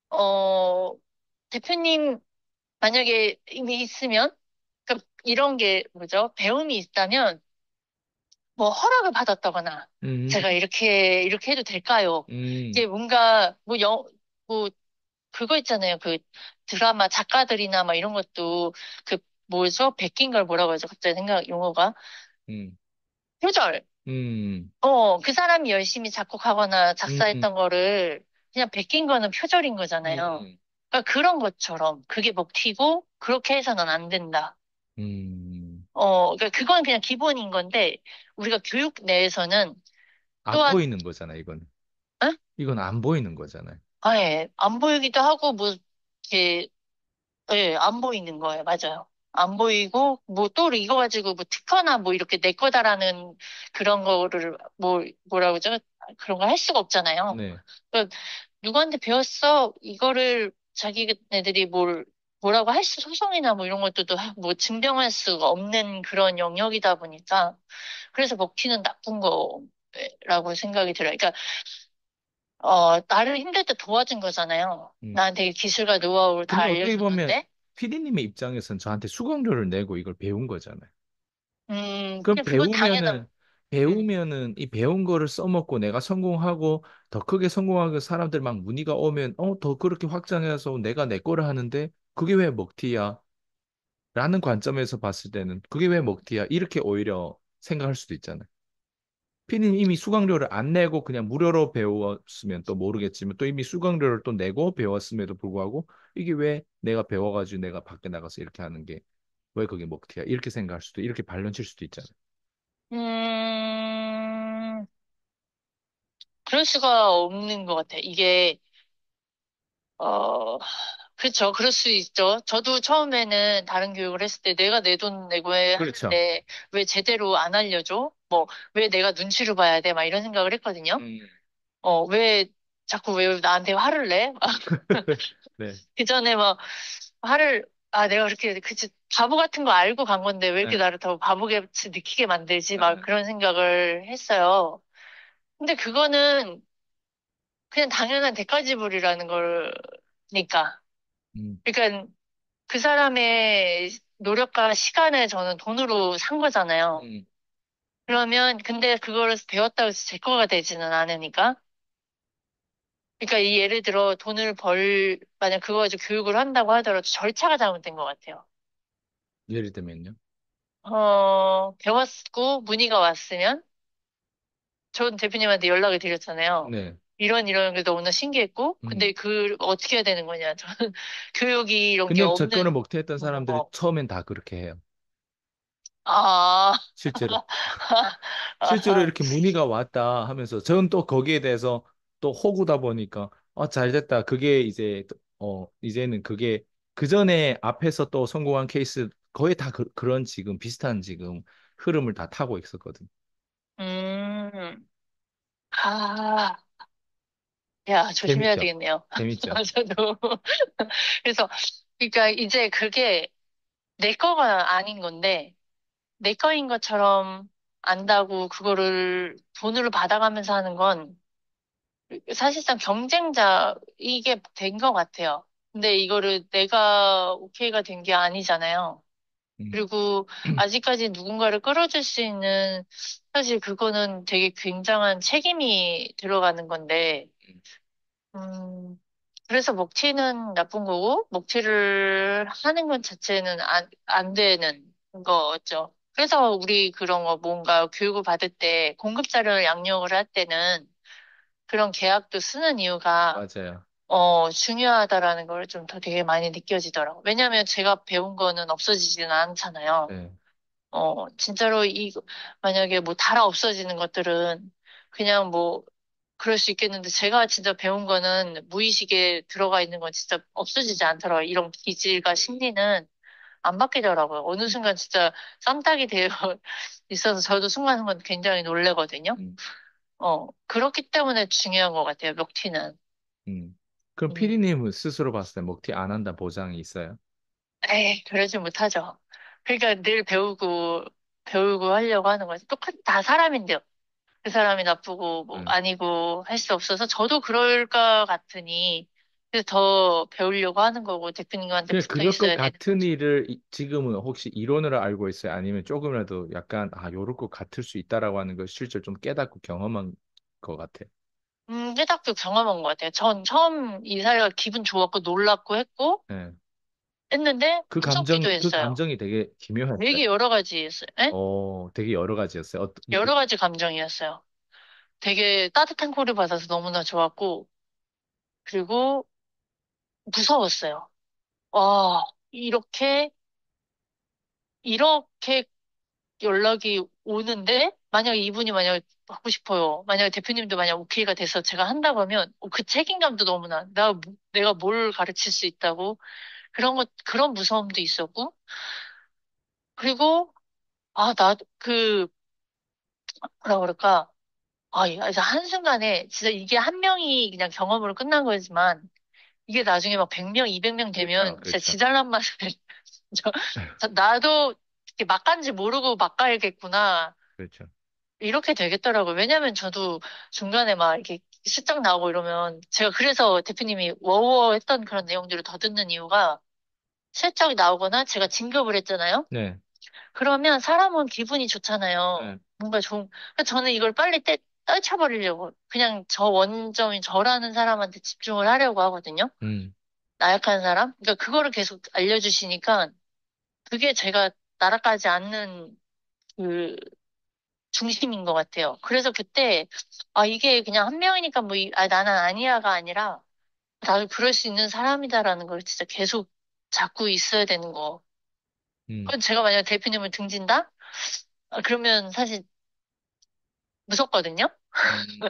어, 대표님 만약에 이미 있으면, 그러니까 이런 게 뭐죠? 배움이 있다면, 뭐 허락을 받았다거나, 음. 제가 이렇게 해도 될까요? 음. 이게 뭔가, 뭐, 그거 있잖아요. 그 드라마 작가들이나 막 이런 것도 그 뭐죠? 베낀 걸 뭐라고 하죠? 갑자기 용어가. 음. 표절. 음. 그 사람이 열심히 작곡하거나 음. 작사했던 거를 그냥 베낀 거는 표절인 거잖아요. 음. 그러니까 그런 것처럼 그게 먹튀고 그렇게 해서는 안 된다. 음. 그러니까 그건 그냥 기본인 건데 우리가 교육 내에서는 안 또한, 보이는 거잖아, 이건. 어? 이건 안 보이는 거잖아요. 예, 안 보이기도 하고 뭐 이렇게 예, 안 보이는 거예요. 맞아요. 안 보이고, 뭐, 또 이거 가지고, 뭐, 특허나 뭐, 이렇게 내 거다라는 그런 거를, 뭐라고 그러죠? 그런 거 할 수가 없잖아요. 네. 그러니까 누구한테 배웠어? 이거를 자기네들이 뭐라고 소송이나 뭐 이런 것도 뭐 증명할 수가 없는 그런 영역이다 보니까, 그래서 먹튀는 나쁜 거라고 생각이 들어요. 그러니까, 나를 힘들 때 도와준 거잖아요. 음. 나한테 기술과 노하우를 다 근데 어떻게 보면 알려줬는데, 피디님의 입장에서는 저한테 수강료를 내고 이걸 배운 거잖아요. 그럼 그냥 그건 당연한, 음, 배우면은 이 배운 거를 써먹고 내가 성공하고 더 크게 성공하고 사람들 막 문의가 오면 더 그렇게 확장해서 내가 내 거를 하는데 그게 왜 먹튀야? 라는 관점에서 봤을 때는 그게 왜 먹튀야? 이렇게 오히려 생각할 수도 있잖아요. 피디님 이미 수강료를 안 내고 그냥 무료로 배웠으면 또 모르겠지만 또 이미 수강료를 또 내고 배웠음에도 불구하고 이게 왜 내가 배워가지고 내가 밖에 나가서 이렇게 하는 게 왜 그게 먹튀야? 이렇게 생각할 수도 이렇게 반론칠 수도 있잖아요. 음, 그럴 수가 없는 것 같아. 이게, 어, 그렇죠. 그럴 수 있죠. 저도 처음에는 다른 교육을 했을 때 내가 내 돈 내고 그렇죠. 하는데 왜 제대로 안 알려줘? 뭐, 왜 내가 눈치를 봐야 돼? 막 이런 생각을 했거든요. 음. 왜 자꾸 왜 나한테 화를 내? 네. 그 전에 막 내가 그렇게, 그치, 바보 같은 거 알고 간 건데 왜 이렇게 네. 나를 더 바보같이 느끼게 만들지? 막 네. 그런 생각을 했어요. 근데 그거는 그냥 당연한 대가 지불이라는 거니까. 음. 그러니까 그 사람의 노력과 시간을 저는 돈으로 산 거잖아요. 음. 그러면 근데 그거를 배웠다고 해서 제 거가 되지는 않으니까. 그러니까 이 예를 들어 만약 그거 가지고 교육을 한다고 하더라도 절차가 잘못된 것 같아요. 예를 들면요. 배웠고 문의가 왔으면 전 대표님한테 연락을 드렸잖아요. 네. 이런 게 너무나 신기했고, 음. 근데 어떻게 해야 되는 거냐. 저는 교육이 이런 게 근데 없는, 접근을 못했던 사람들이 어, 처음엔 다 그렇게 해요. 아, 실제로. 실제로 아하, 이렇게 문의가 왔다 하면서 저는 또 거기에 대해서 또 호구다 보니까 잘 됐다. 그게 이제 이제는 그게 그 전에 앞에서 또 성공한 케이스 거의 다 런 지금 비슷한 지금 흐름을 다 타고 있었거든. 음, 아, 야, 조심해야 재밌죠? 되겠네요. 재밌죠? 저도. 그래서, 그러니까 이제 그게 내 거가 아닌 건데, 내 거인 것처럼 안다고 그거를 돈으로 받아가면서 하는 건 사실상 경쟁자, 이게 된 것 같아요. 근데 이거를 내가 오케이가 된 게 아니잖아요. 음. 그리고 아직까지 누군가를 끌어줄 수 있는, 사실 그거는 되게 굉장한 책임이 들어가는 건데, 음, 그래서 먹튀는 나쁜 거고, 먹튀를 하는 것 자체는 안 되는 거죠. 그래서 우리 그런 거 뭔가 교육을 받을 때, 공급자를 양육을 할 때는 그런 계약도 쓰는 이유가 맞아요. 중요하다라는 걸 좀 더 되게 많이 느껴지더라고. 왜냐하면 제가 배운 거는 없어지지는 않잖아요. 네. 진짜로 만약에 뭐 달아 없어지는 것들은 그냥 뭐, 그럴 수 있겠는데, 제가 진짜 배운 거는 무의식에 들어가 있는 건 진짜 없어지지 않더라고요. 이런 기질과 심리는 안 바뀌더라고요. 어느 순간 진짜 쌈딱이 되어 있어서 저도 순간순간 굉장히 놀래거든요. 음. 그렇기 때문에 중요한 것 같아요, 먹튀는. 음. 그럼 음. 피디님은 스스로 봤을 때 먹튀 안 한다 보장이 있어요? 에이, 그러지 못하죠. 그러니까 늘 배우고 하려고 하는 거지. 다 사람인데요. 그 사람이 나쁘고, 뭐, 네. 아니고 할 수 없어서 저도 그럴 것 같으니, 그래서 더 배우려고 하는 거고, 대표님한테 붙어 그럴 것 있어야 되는 같은 거죠. 일을 지금은 혹시 이론으로 알고 있어요? 아니면 조금이라도 약간 요럴 것 같을 수 있다라고 하는 걸 실제로 좀 깨닫고 경험한 것 같아요. 깨닫고 경험한 것 같아요. 전 처음 이 사례가 기분 좋았고, 놀랐고 했고, 네. 했는데, 무섭기도 그 했어요. 감정이 되게 기묘했어요. 되게 여러 가지였어요. 예? 되게 여러 가지였어요. 여러 가지 감정이었어요. 되게 따뜻한 콜을 받아서 너무나 좋았고, 그리고 무서웠어요. 와, 이렇게 연락이 오는데, 만약 하고 싶어요. 만약에 대표님도 만약 오케이가 돼서 제가 한다고 하면, 그 책임감도 너무나, 내가 뭘 가르칠 수 있다고, 그런 무서움도 있었고, 그리고, 뭐라 그럴까, 그래서 한순간에, 진짜 이게 한 명이 그냥 경험으로 끝난 거지만, 이게 나중에 막 100명, 200명 그렇죠. 되면, 진짜 그렇죠. 지잘난 맛을, 저, 나도 이렇게 막 간지 모르고 막 가야겠구나. 그렇죠. 이렇게 되겠더라고요. 왜냐면 저도 중간에 막 이렇게 슬쩍 나오고 이러면 제가 그래서 대표님이 워워 했던 그런 내용들을 더 듣는 이유가 슬쩍 나오거나 제가 진급을 했잖아요. 네. 그러면 사람은 기분이 좋잖아요. 네. 뭔가 그래서 저는 이걸 빨리 떨쳐버리려고 그냥 저 원점인 저라는 사람한테 집중을 하려고 하거든요. 음. 나약한 사람. 그러니까 그거를 계속 알려주시니까 그게 제가 날아가지 않는 그 중심인 것 같아요. 그래서 그때, 아, 이게 그냥 한 명이니까 뭐, 나는 아니야가 아니라, 나도 그럴 수 있는 사람이다라는 걸 진짜 계속 잡고 있어야 되는 거. 음, 그건 제가 만약 대표님을 등진다? 아, 그러면 사실 무섭거든요? 음.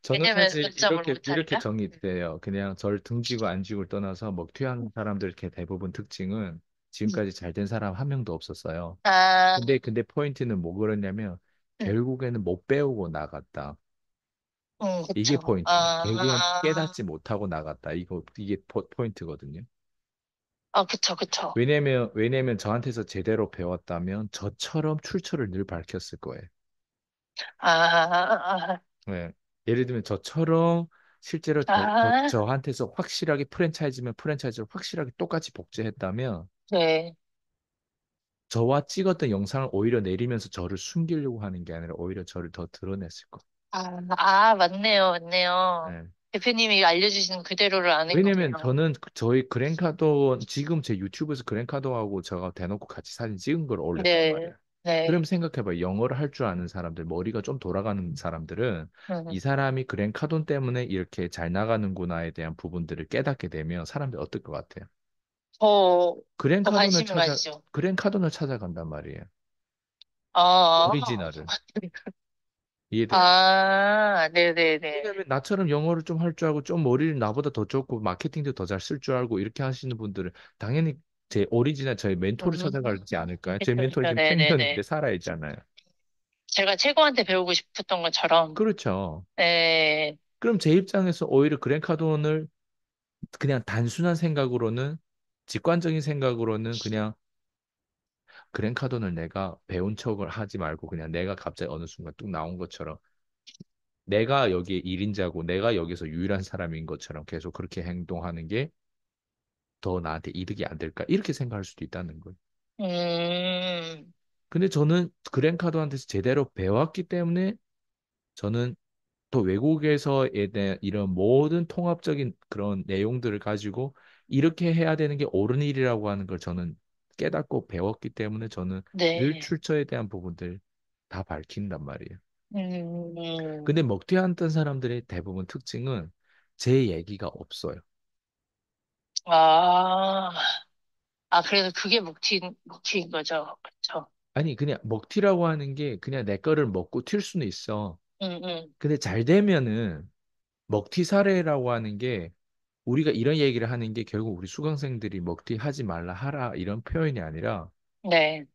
저는 왜냐면 사실 어점을 이렇게 못하니까. 정의돼요. 그냥 저를 등지고 안 지고를 떠나서 먹튀하는 사람들 이렇게 대부분 특징은 음. 지금까지 잘 된 사람 한 명도 없었어요. 아, 근데 포인트는 뭐 그러냐면 음, 결국에는 못 배우고 나갔다. 이게 그쵸. 포인트예요. 결국엔 깨닫지 못하고 나갔다. 이게 포인트거든요. 그쵸, 그쵸. 왜냐면 저한테서 제대로 배웠다면 저처럼 출처를 늘 밝혔을 거예요. 아, 네. 예를 들면 저처럼 실제로 아, 저한테서 확실하게 프랜차이즈면 프랜차이즈를 확실하게 똑같이 복제했다면 네. 저와 찍었던 영상을 오히려 내리면서 저를 숨기려고 하는 게 아니라 오히려 저를 더 드러냈을 거. 맞네요, 맞네요. 예. 대표님이 알려주신 그대로를 안 왜냐면 했군요. 저는 저희 그랜카도 지금 제 유튜브에서 그랜카도하고 제가 대놓고 같이 사진 찍은 걸 올렸단 네, 말이야. 그럼 네. 생각해봐. 영어를 할 줄 아는 사람들, 머리가 좀 돌아가는 사람들은 이 음, 사람이 그랜카돈 때문에 이렇게 잘 나가는구나에 대한 부분들을 깨닫게 되면 사람들 어떨 것 같아요? 더, 더 그랜카돈을 관심을 찾아 가지죠. 그랜카돈을 찾아간단 말이에요. 아, 오리지널을. 이해돼요? 네네네. 왜냐면 나처럼 영어를 좀 할 줄 알고 좀 머리를 나보다 더 좋고 마케팅도 더 잘 쓸 줄 알고 이렇게 하시는 분들은 당연히 제 오리지널 저희 멘토를 찾아가지 않을까요? 제 그쵸, 멘토는 그쵸, 지금 탱년인데 네네네. 살아있잖아요. 제가 최고한테 배우고 싶었던 것처럼, 그렇죠. 네, 그럼 제 입장에서 오히려 그랜카돈을 그냥 단순한 생각으로는 직관적인 생각으로는 그냥 그랜카돈을 내가 배운 척을 하지 말고 그냥 내가 갑자기 어느 순간 뚝 나온 것처럼 내가 여기에 1인자고 내가 여기서 유일한 사람인 것처럼 계속 그렇게 행동하는 게 더 나한테 이득이 안 될까? 이렇게 생각할 수도 있다는 거예요. 음, 근데 저는 그랜카도한테서 제대로 배웠기 때문에 저는 또 외국에서에 대한 이런 모든 통합적인 그런 내용들을 가지고 이렇게 해야 되는 게 옳은 일이라고 하는 걸 저는 깨닫고 배웠기 때문에 저는 늘 네, 출처에 대한 부분들 다 밝힌단 말이에요. 근데 음, 먹튀했던 사람들의 대부분 특징은 제 얘기가 없어요. 아, 그래서 그게 묵튀인 거죠. 그쵸. 아니, 그냥 먹튀라고 하는 게 그냥 내 거를 먹고 튈 수는 있어. 음, 음, 근데 잘 되면은 먹튀 사례라고 하는 게 우리가 이런 얘기를 하는 게 결국 우리 수강생들이 먹튀 하지 말라 하라 이런 표현이 아니라 네,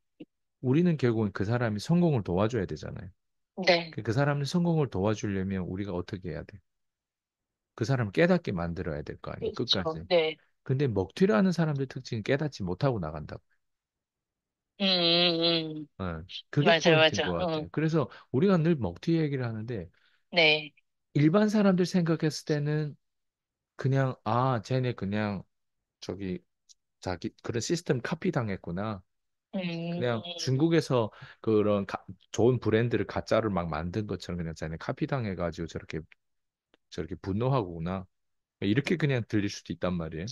우리는 결국은 그 사람이 성공을 도와줘야 되잖아요. 네, 그 사람이 성공을 도와주려면 우리가 어떻게 해야 돼? 그 사람을 깨닫게 만들어야 될 거 아니에요. 그렇죠. 끝까지. 네, 근데 먹튀를 하는 사람들 특징은 깨닫지 못하고 나간다고. 예, 그게 맞아요, 포인트인 것 맞아. 같아요. 그래서 우리가 늘 먹튀 얘기를 하는데 네, 일반 사람들 생각했을 때는 그냥 쟤네 그냥 저기 자기 그런 시스템 카피 당했구나. 음, 그냥 중국에서 그런 좋은 브랜드를 가짜로 막 만든 것처럼 그냥 자기네 카피 당해가지고 저렇게 분노하구나. 이렇게 그냥 들릴 수도 있단 말이에요.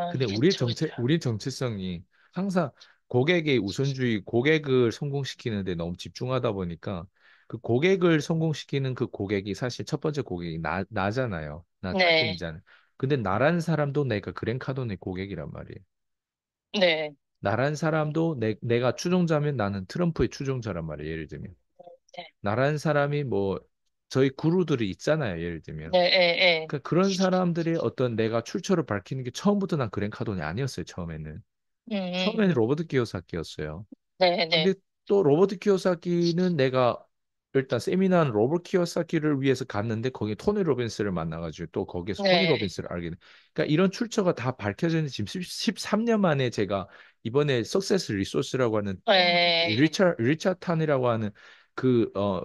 근데 그쵸, 그쵸. 우리의 정체성이 항상 고객의 우선주의, 고객을 성공시키는데 너무 집중하다 보니까 그 고객을 성공시키는 그 고객이 사실 첫 번째 고객이 나잖아요. 나 네, 자신이잖아요. 근데 나라는 사람도 내가 그랜카돈의 고객이란 말이에요. 네, 나란 사람도 내가 추종자면 나는 트럼프의 추종자란 말이에요. 예를 들면. 네, 나란 사람이 뭐 저희 구루들이 있잖아요. 예를 들면. 네, 예, 그런 사람들의 어떤 내가 출처를 밝히는 게 처음부터 난 그랜카돈이 아니었어요. 처음에는. 처음에는 음, 로버트 키요사키였어요. 네, 근데 네, 또 로버트 키요사키는 내가 일단 세미나는 로버트 키요사키를 위해서 갔는데 거기 토니 로빈스를 만나가지고 또 거기에서 토니 네, 로빈스를 알게 돼. 그러니까 이런 출처가 다 밝혀져 있는 지금 13년 만에 제가 이번에 석세스 리소스라고 하는 네, 리차 탄이라고 하는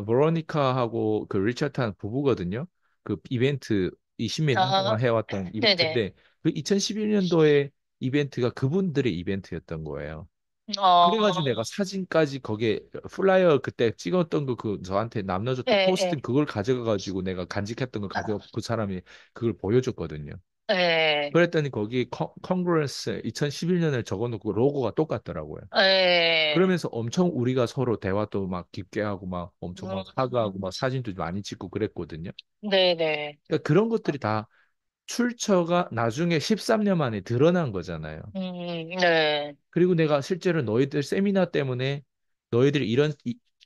버로니카하고 그 리차 탄 부부거든요. 그 이벤트 20몇 년 아, 동안 해왔던 네네, 이벤트인데 그 2011년도에 이벤트가 그분들의 이벤트였던 거예요. 어, 그래가지고 내가 사진까지 거기에 플라이어 그때 찍었던 거 그 저한테 남겨줬던 예, 예, 포스팅 그걸 가져가가지고 내가 간직했던 걸 가져 그 사람이 그걸 보여줬거든요. 네, 그랬더니 거기 컨그레스 2011년에 적어놓고 로고가 똑같더라고요. 네, 그러면서 엄청 우리가 서로 대화도 막 깊게 하고 막 엄청 막 하가하고 막 사진도 많이 찍고 그랬거든요. 네, 네, 그러니까 그런 것들이 다 출처가 나중에 13년 만에 드러난 거잖아요. 네, 그리고 내가 실제로 너희들 세미나 때문에 너희들이 이런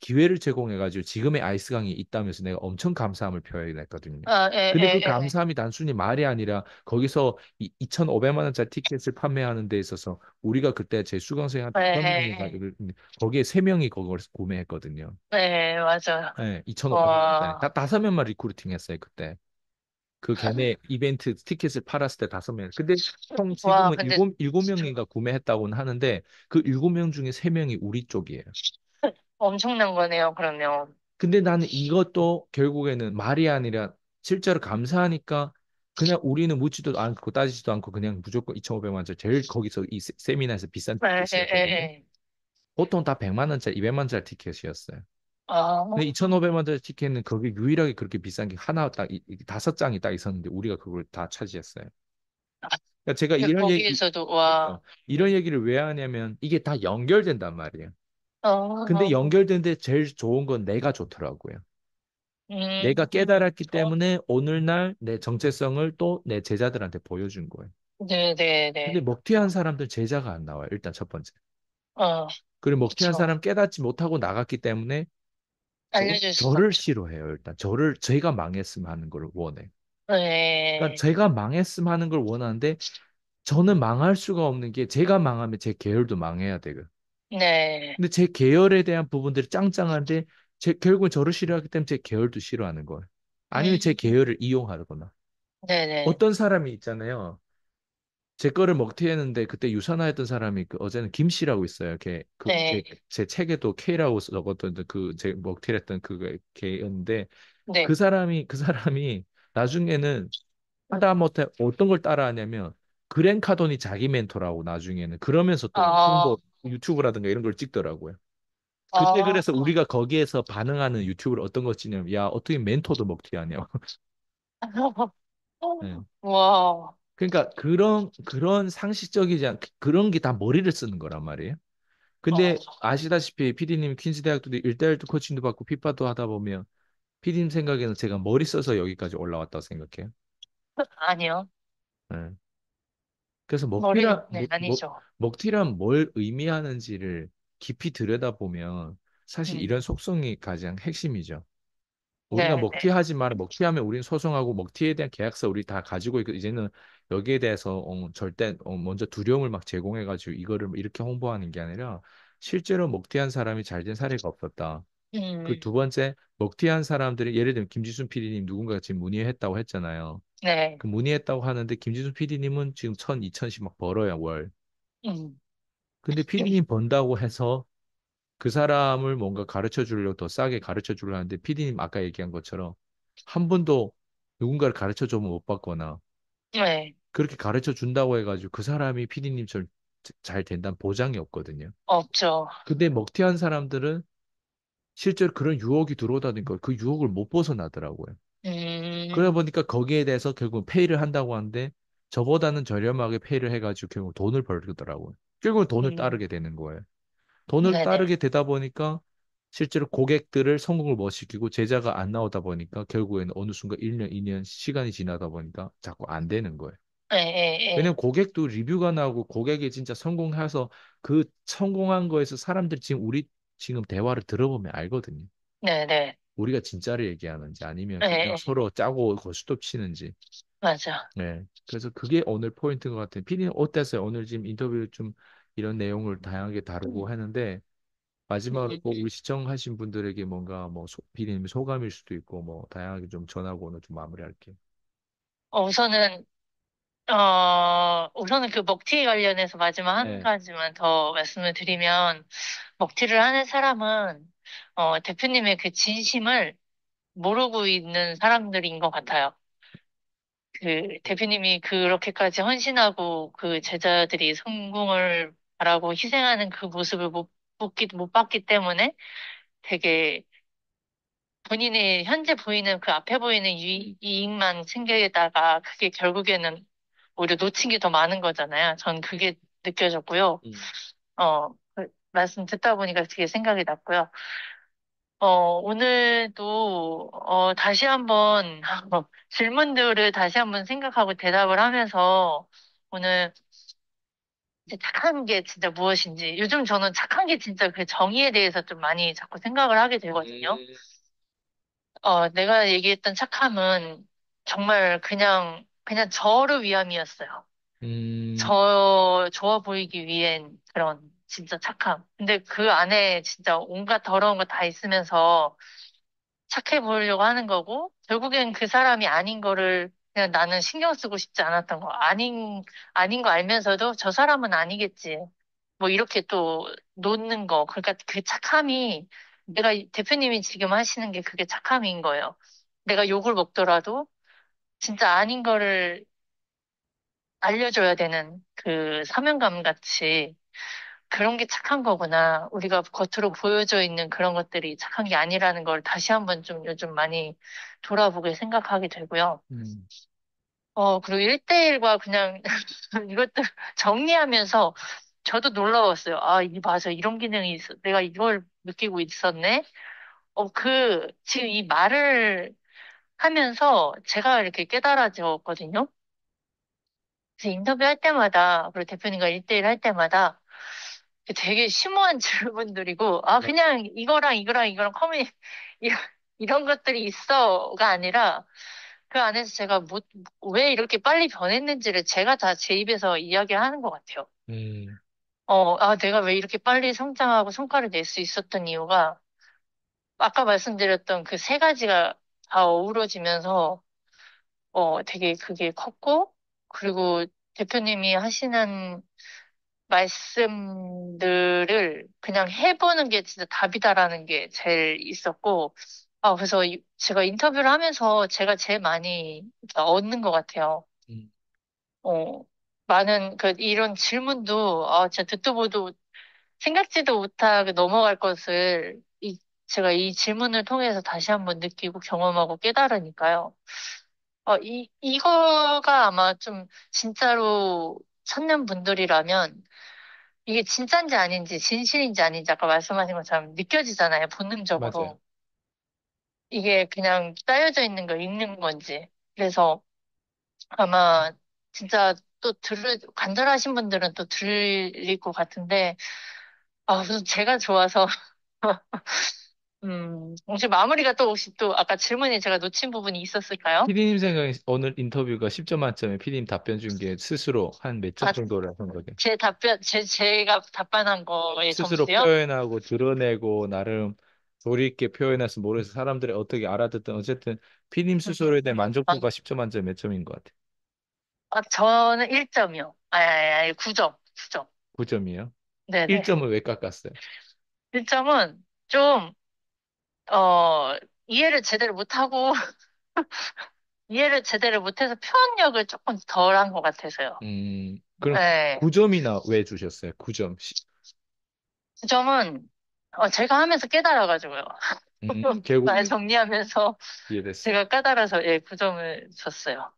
기회를 제공해가지고 지금의 아이스강이 있다면서 내가 엄청 감사함을 표현했거든요. 아, 예, 근데 그 예, 예, 감사함이 단순히 말이 아니라 거기서 2,500만 원짜리 티켓을 판매하는 데 있어서 우리가 그때 제 수강생이 한 예, 5명이 예, 가지고 거기에 3명이 그걸 구매했거든요. 예, 맞아요. 네, 2,500만 원짜리. 와, 다 5명만 리크루팅 했어요, 그때. 그 걔네 이벤트 티켓을 팔았을 때 5명. 근데 총 와, 지금은 근데 일곱 명인가 구매했다고는 하는데 그 7명 중에 3명이 우리 쪽이에요. 엄청난 거네요, 그러면. 근데 나는 이것도 결국에는 말이 아니라 실제로 감사하니까 그냥 우리는 묻지도 않고 따지지도 않고 그냥 무조건 2,500만 원짜리 제일 거기서 이 세미나에서 비싼 예, 예, 티켓이었거든요. 예, 예. 보통 다 100만 원짜리, 200만 원짜리 티켓이었어요. 아, 근데 2,500만 원짜리 티켓은 거기 유일하게 그렇게 비싼 게 하나 딱 5장이 딱 있었는데 우리가 그걸 다 차지했어요. 그러니까 제가 근데 거기에서도, 와, 그렇죠. 이런 얘기를 왜 하냐면 이게 다 연결된단 말이에요. 근데 어, 연결된데 제일 좋은 건 내가 좋더라고요. 내가 음, 깨달았기 때문에 오늘날 내 정체성을 또 내 제자들한테 보여준 거예요. 네, 네, 근데 네. 먹튀한 사람들 제자가 안 나와요. 일단 첫 번째. 어, 그리고 먹튀한 그쵸. 사람 깨닫지 못하고 나갔기 때문에 알려줄 수가 저를 없죠. 싫어해요. 일단 제가 망했으면 하는 걸 원해. 그러니까 네, 제가 망했으면 하는 걸 원하는데 저는 망할 수가 없는 게 제가 망하면 제 계열도 망해야 돼요. 네, 근데 제 계열에 대한 부분들이 짱짱한데 결국은 저를 싫어하기 때문에 제 계열도 싫어하는 거예요. 아니면 제 음, 계열을 이용하거나. 네네, 어떤 사람이 있잖아요. 제 거를 먹튀했는데 그때 유산화했던 사람이 그 어제는 김 씨라고 있어요. 네, 제 책에도 K라고 적었던 그 제 먹튀했던 그 걔였는데 네. 그 사람이 나중에는 하다못해 어떤 걸 따라하냐면 그랜 카돈이 자기 멘토라고 나중에는 그러면서 또 아, 홍보 유튜브라든가 이런 걸 찍더라고요. 그때 아, 그래서 우리가 거기에서 반응하는 유튜브를 어떤 거 찍냐면 야 어떻게 멘토도 먹튀하냐. 예. 와, 그러니까 그런 상식적이지 않 그런 게 다 머리를 쓰는 거란 말이에요. 어, 근데 아시다시피 PD님 퀸즈 대학도 1대1도 코칭도 받고 피파도 하다 보면 PD님 생각에는 제가 머리 써서 여기까지 올라왔다고 생각해요. 아니요. 예. 그래서 네, 아니죠. 먹튀란 뭘 의미하는지를 깊이 들여다보면 사실 음, 이런 속성이 가장 핵심이죠. 우리가 네, 네, 먹튀하지 마라. 먹튀하면 우리는 소송하고 먹튀에 대한 계약서 우리 다 가지고 있고 이제는 여기에 대해서 절대 먼저 두려움을 막 제공해가지고 이거를 이렇게 홍보하는 게 아니라 실제로 먹튀한 사람이 잘 된 사례가 없었다. 그 음, 두 번째, 먹튀한 사람들이 예를 들면 김지순 PD님 누군가가 지금 문의했다고 했잖아요. 네, 그 문의했다고 하는데 김지순 PD님은 지금 2,000씩 막 벌어요, 월. 음, 근데 PD님 번다고 해서 그 사람을 뭔가 가르쳐 주려고 더 싸게 가르쳐 주려 하는데 PD님 아까 얘기한 것처럼 한 번도 누군가를 가르쳐 주면 못 받거나 네, 그렇게 가르쳐 준다고 해가지고 그 사람이 PD님처럼 잘 된다는 보장이 없거든요. 없죠. 근데 먹튀한 사람들은 실제로 그런 유혹이 들어오다니까 그 유혹을 못 벗어나더라고요. 그러다 음, 보니까 거기에 대해서 결국 페이를 한다고 하는데 저보다는 저렴하게 페이를 해가지고 결국 돈을 벌더라고요. 결국은 돈을 음, 따르게 되는 거예요. 돈을 네네, 따르게 되다 보니까 실제로 고객들을 성공을 못 시키고 제자가 안 나오다 보니까 결국에는 어느 순간 1년, 2년 시간이 지나다 보니까 자꾸 안 되는 거예요. 예, 예, 왜냐면 고객도 리뷰가 나오고 고객이 진짜 성공해서 그 성공한 거에서 사람들이 지금 우리 지금 대화를 들어보면 알거든요. 네네, 우리가 진짜를 얘기하는지 아니면 예, 그냥 예, 서로 짜고 고스톱 치는지. 맞아. 네. 그래서 그게 오늘 포인트인 것 같아요. 피디님 어땠어요? 오늘 지금 인터뷰 좀 이런 내용을 다양하게 다루고 하는데 마지막으로 꼭 우리 시청하신 분들에게 뭔가 뭐 비님 소감일 수도 있고 뭐 다양하게 좀 전하고 오늘 좀 마무리할게요. 우선은, 우선은 그 먹튀 관련해서 마지막 한 네. 가지만 더 말씀을 드리면, 먹튀를 하는 사람은, 대표님의 그 진심을 모르고 있는 사람들인 것 같아요. 그 대표님이 그렇게까지 헌신하고 그 제자들이 성공을 바라고 희생하는 그 모습을 못 봤기 때문에 되게 본인의 현재 보이는 그 앞에 보이는 이익만 챙기다가 그게 결국에는 오히려 놓친 게 더 많은 거잖아요. 전 그게 느껴졌고요. 음. 말씀 듣다 보니까 그게 생각이 났고요. 오늘도, 다시 한번, 질문들을 다시 한번 생각하고 대답을 하면서, 오늘 이제 착한 게 진짜 무엇인지, 요즘 저는 착한 게 진짜 그 정의에 대해서 좀 많이 자꾸 생각을 하게 되거든요. 음, 내가 얘기했던 착함은 정말 그냥 저를 위함이었어요. 음, 좋아 보이기 위한 그런 진짜 착함. 근데 그 안에 진짜 온갖 더러운 거 다 있으면서 착해 보이려고 하는 거고, 결국엔 그 사람이 아닌 거를 그냥 나는 신경 쓰고 싶지 않았던 거. 아닌 거 알면서도 저 사람은 아니겠지. 뭐 이렇게 또 놓는 거. 그러니까 그 착함이 대표님이 지금 하시는 게 그게 착함인 거예요. 내가 욕을 먹더라도 진짜 아닌 거를 알려줘야 되는 그 사명감 같이 그런 게 착한 거구나. 우리가 겉으로 보여져 있는 그런 것들이 착한 게 아니라는 걸 다시 한번 좀 요즘 많이 돌아보게 생각하게 되고요. 음, 그리고 1대1과 그냥 이것들 정리하면서 저도 놀라웠어요. 아, 맞아. 이런 기능이 있어. 내가 이걸 느끼고 있었네. 지금 이 말을 하면서 제가 이렇게 깨달아졌거든요. 그래서 인터뷰할 때마다, 그리고 대표님과 1대1 할 때마다 되게 심오한 질문들이고, 그냥 이거랑 이거랑 이런, 이런 것들이 있어가 아니라, 그 안에서 제가 왜 이렇게 빨리 변했는지를 제가 다 제 입에서 이야기하는 것 같아요. 음, 내가 왜 이렇게 빨리 성장하고 성과를 낼 수 있었던 이유가, 아까 말씀드렸던 그 세 가지가 다 어우러지면서, 되게 그게 컸고, 그리고 대표님이 하시는 말씀들을 그냥 해보는 게 진짜 답이다라는 게 제일 있었고, 그래서 제가 인터뷰를 하면서 제가 제일 많이 얻는 것 같아요. 음, 어, 이런 질문도, 진짜 듣도 보도 생각지도 못하게 넘어갈 것을, 제가 이 질문을 통해서 다시 한번 느끼고 경험하고 깨달으니까요. 이거가 아마 좀 진짜로 찾는 분들이라면 이게 진짜인지 아닌지, 진실인지 아닌지 아까 말씀하신 것처럼 느껴지잖아요, 맞아요. 본능적으로. 이게 그냥 짜여져 있는 거 읽는 건지. 그래서 아마 진짜 간절하신 분들은 또 들릴 것 같은데, 우선 제가 좋아서, 혹시 마무리가 또 혹시 또 아까 질문에 제가 놓친 부분이 있었을까요? 피디님 생각에 오늘 인터뷰가 10점 만점에 피디님 답변 준 게 스스로 한 몇 점 아, 정도를 한 거죠? 제가 답변한 거에 스스로 점수요? 표현하고 드러내고 나름 도리 있게 표현해서 모르겠어 사람들이 어떻게 알아듣든 어쨌든 피디님 음, 스스로에 대한 아, 만족도가 10점 만점에 몇 점인 것 같아요? 저는 1점이요. 9점, 9점. 9점이요? 네네. 1점을 왜 깎았어요? 1점은 좀, 어, 이해를 제대로 못하고, 이해를 제대로 못해서 표현력을 조금 덜 한 것 같아서요. 그럼 네. 9점이나 왜 주셨어요? 9점. 9점은, 제가 하면서 깨달아가지고요. 결국 말 정리하면서 이해됐어요. 제가 깨달아서, 예, 9점을 줬어요.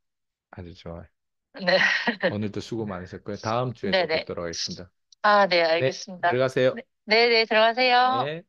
아주 좋아요. 네. 오늘도 수고 많으셨고요. 다음 주에 또 네네. 뵙도록 하겠습니다. 네, 네, 알겠습니다. 들어가세요. 네네, 들어가세요. 네.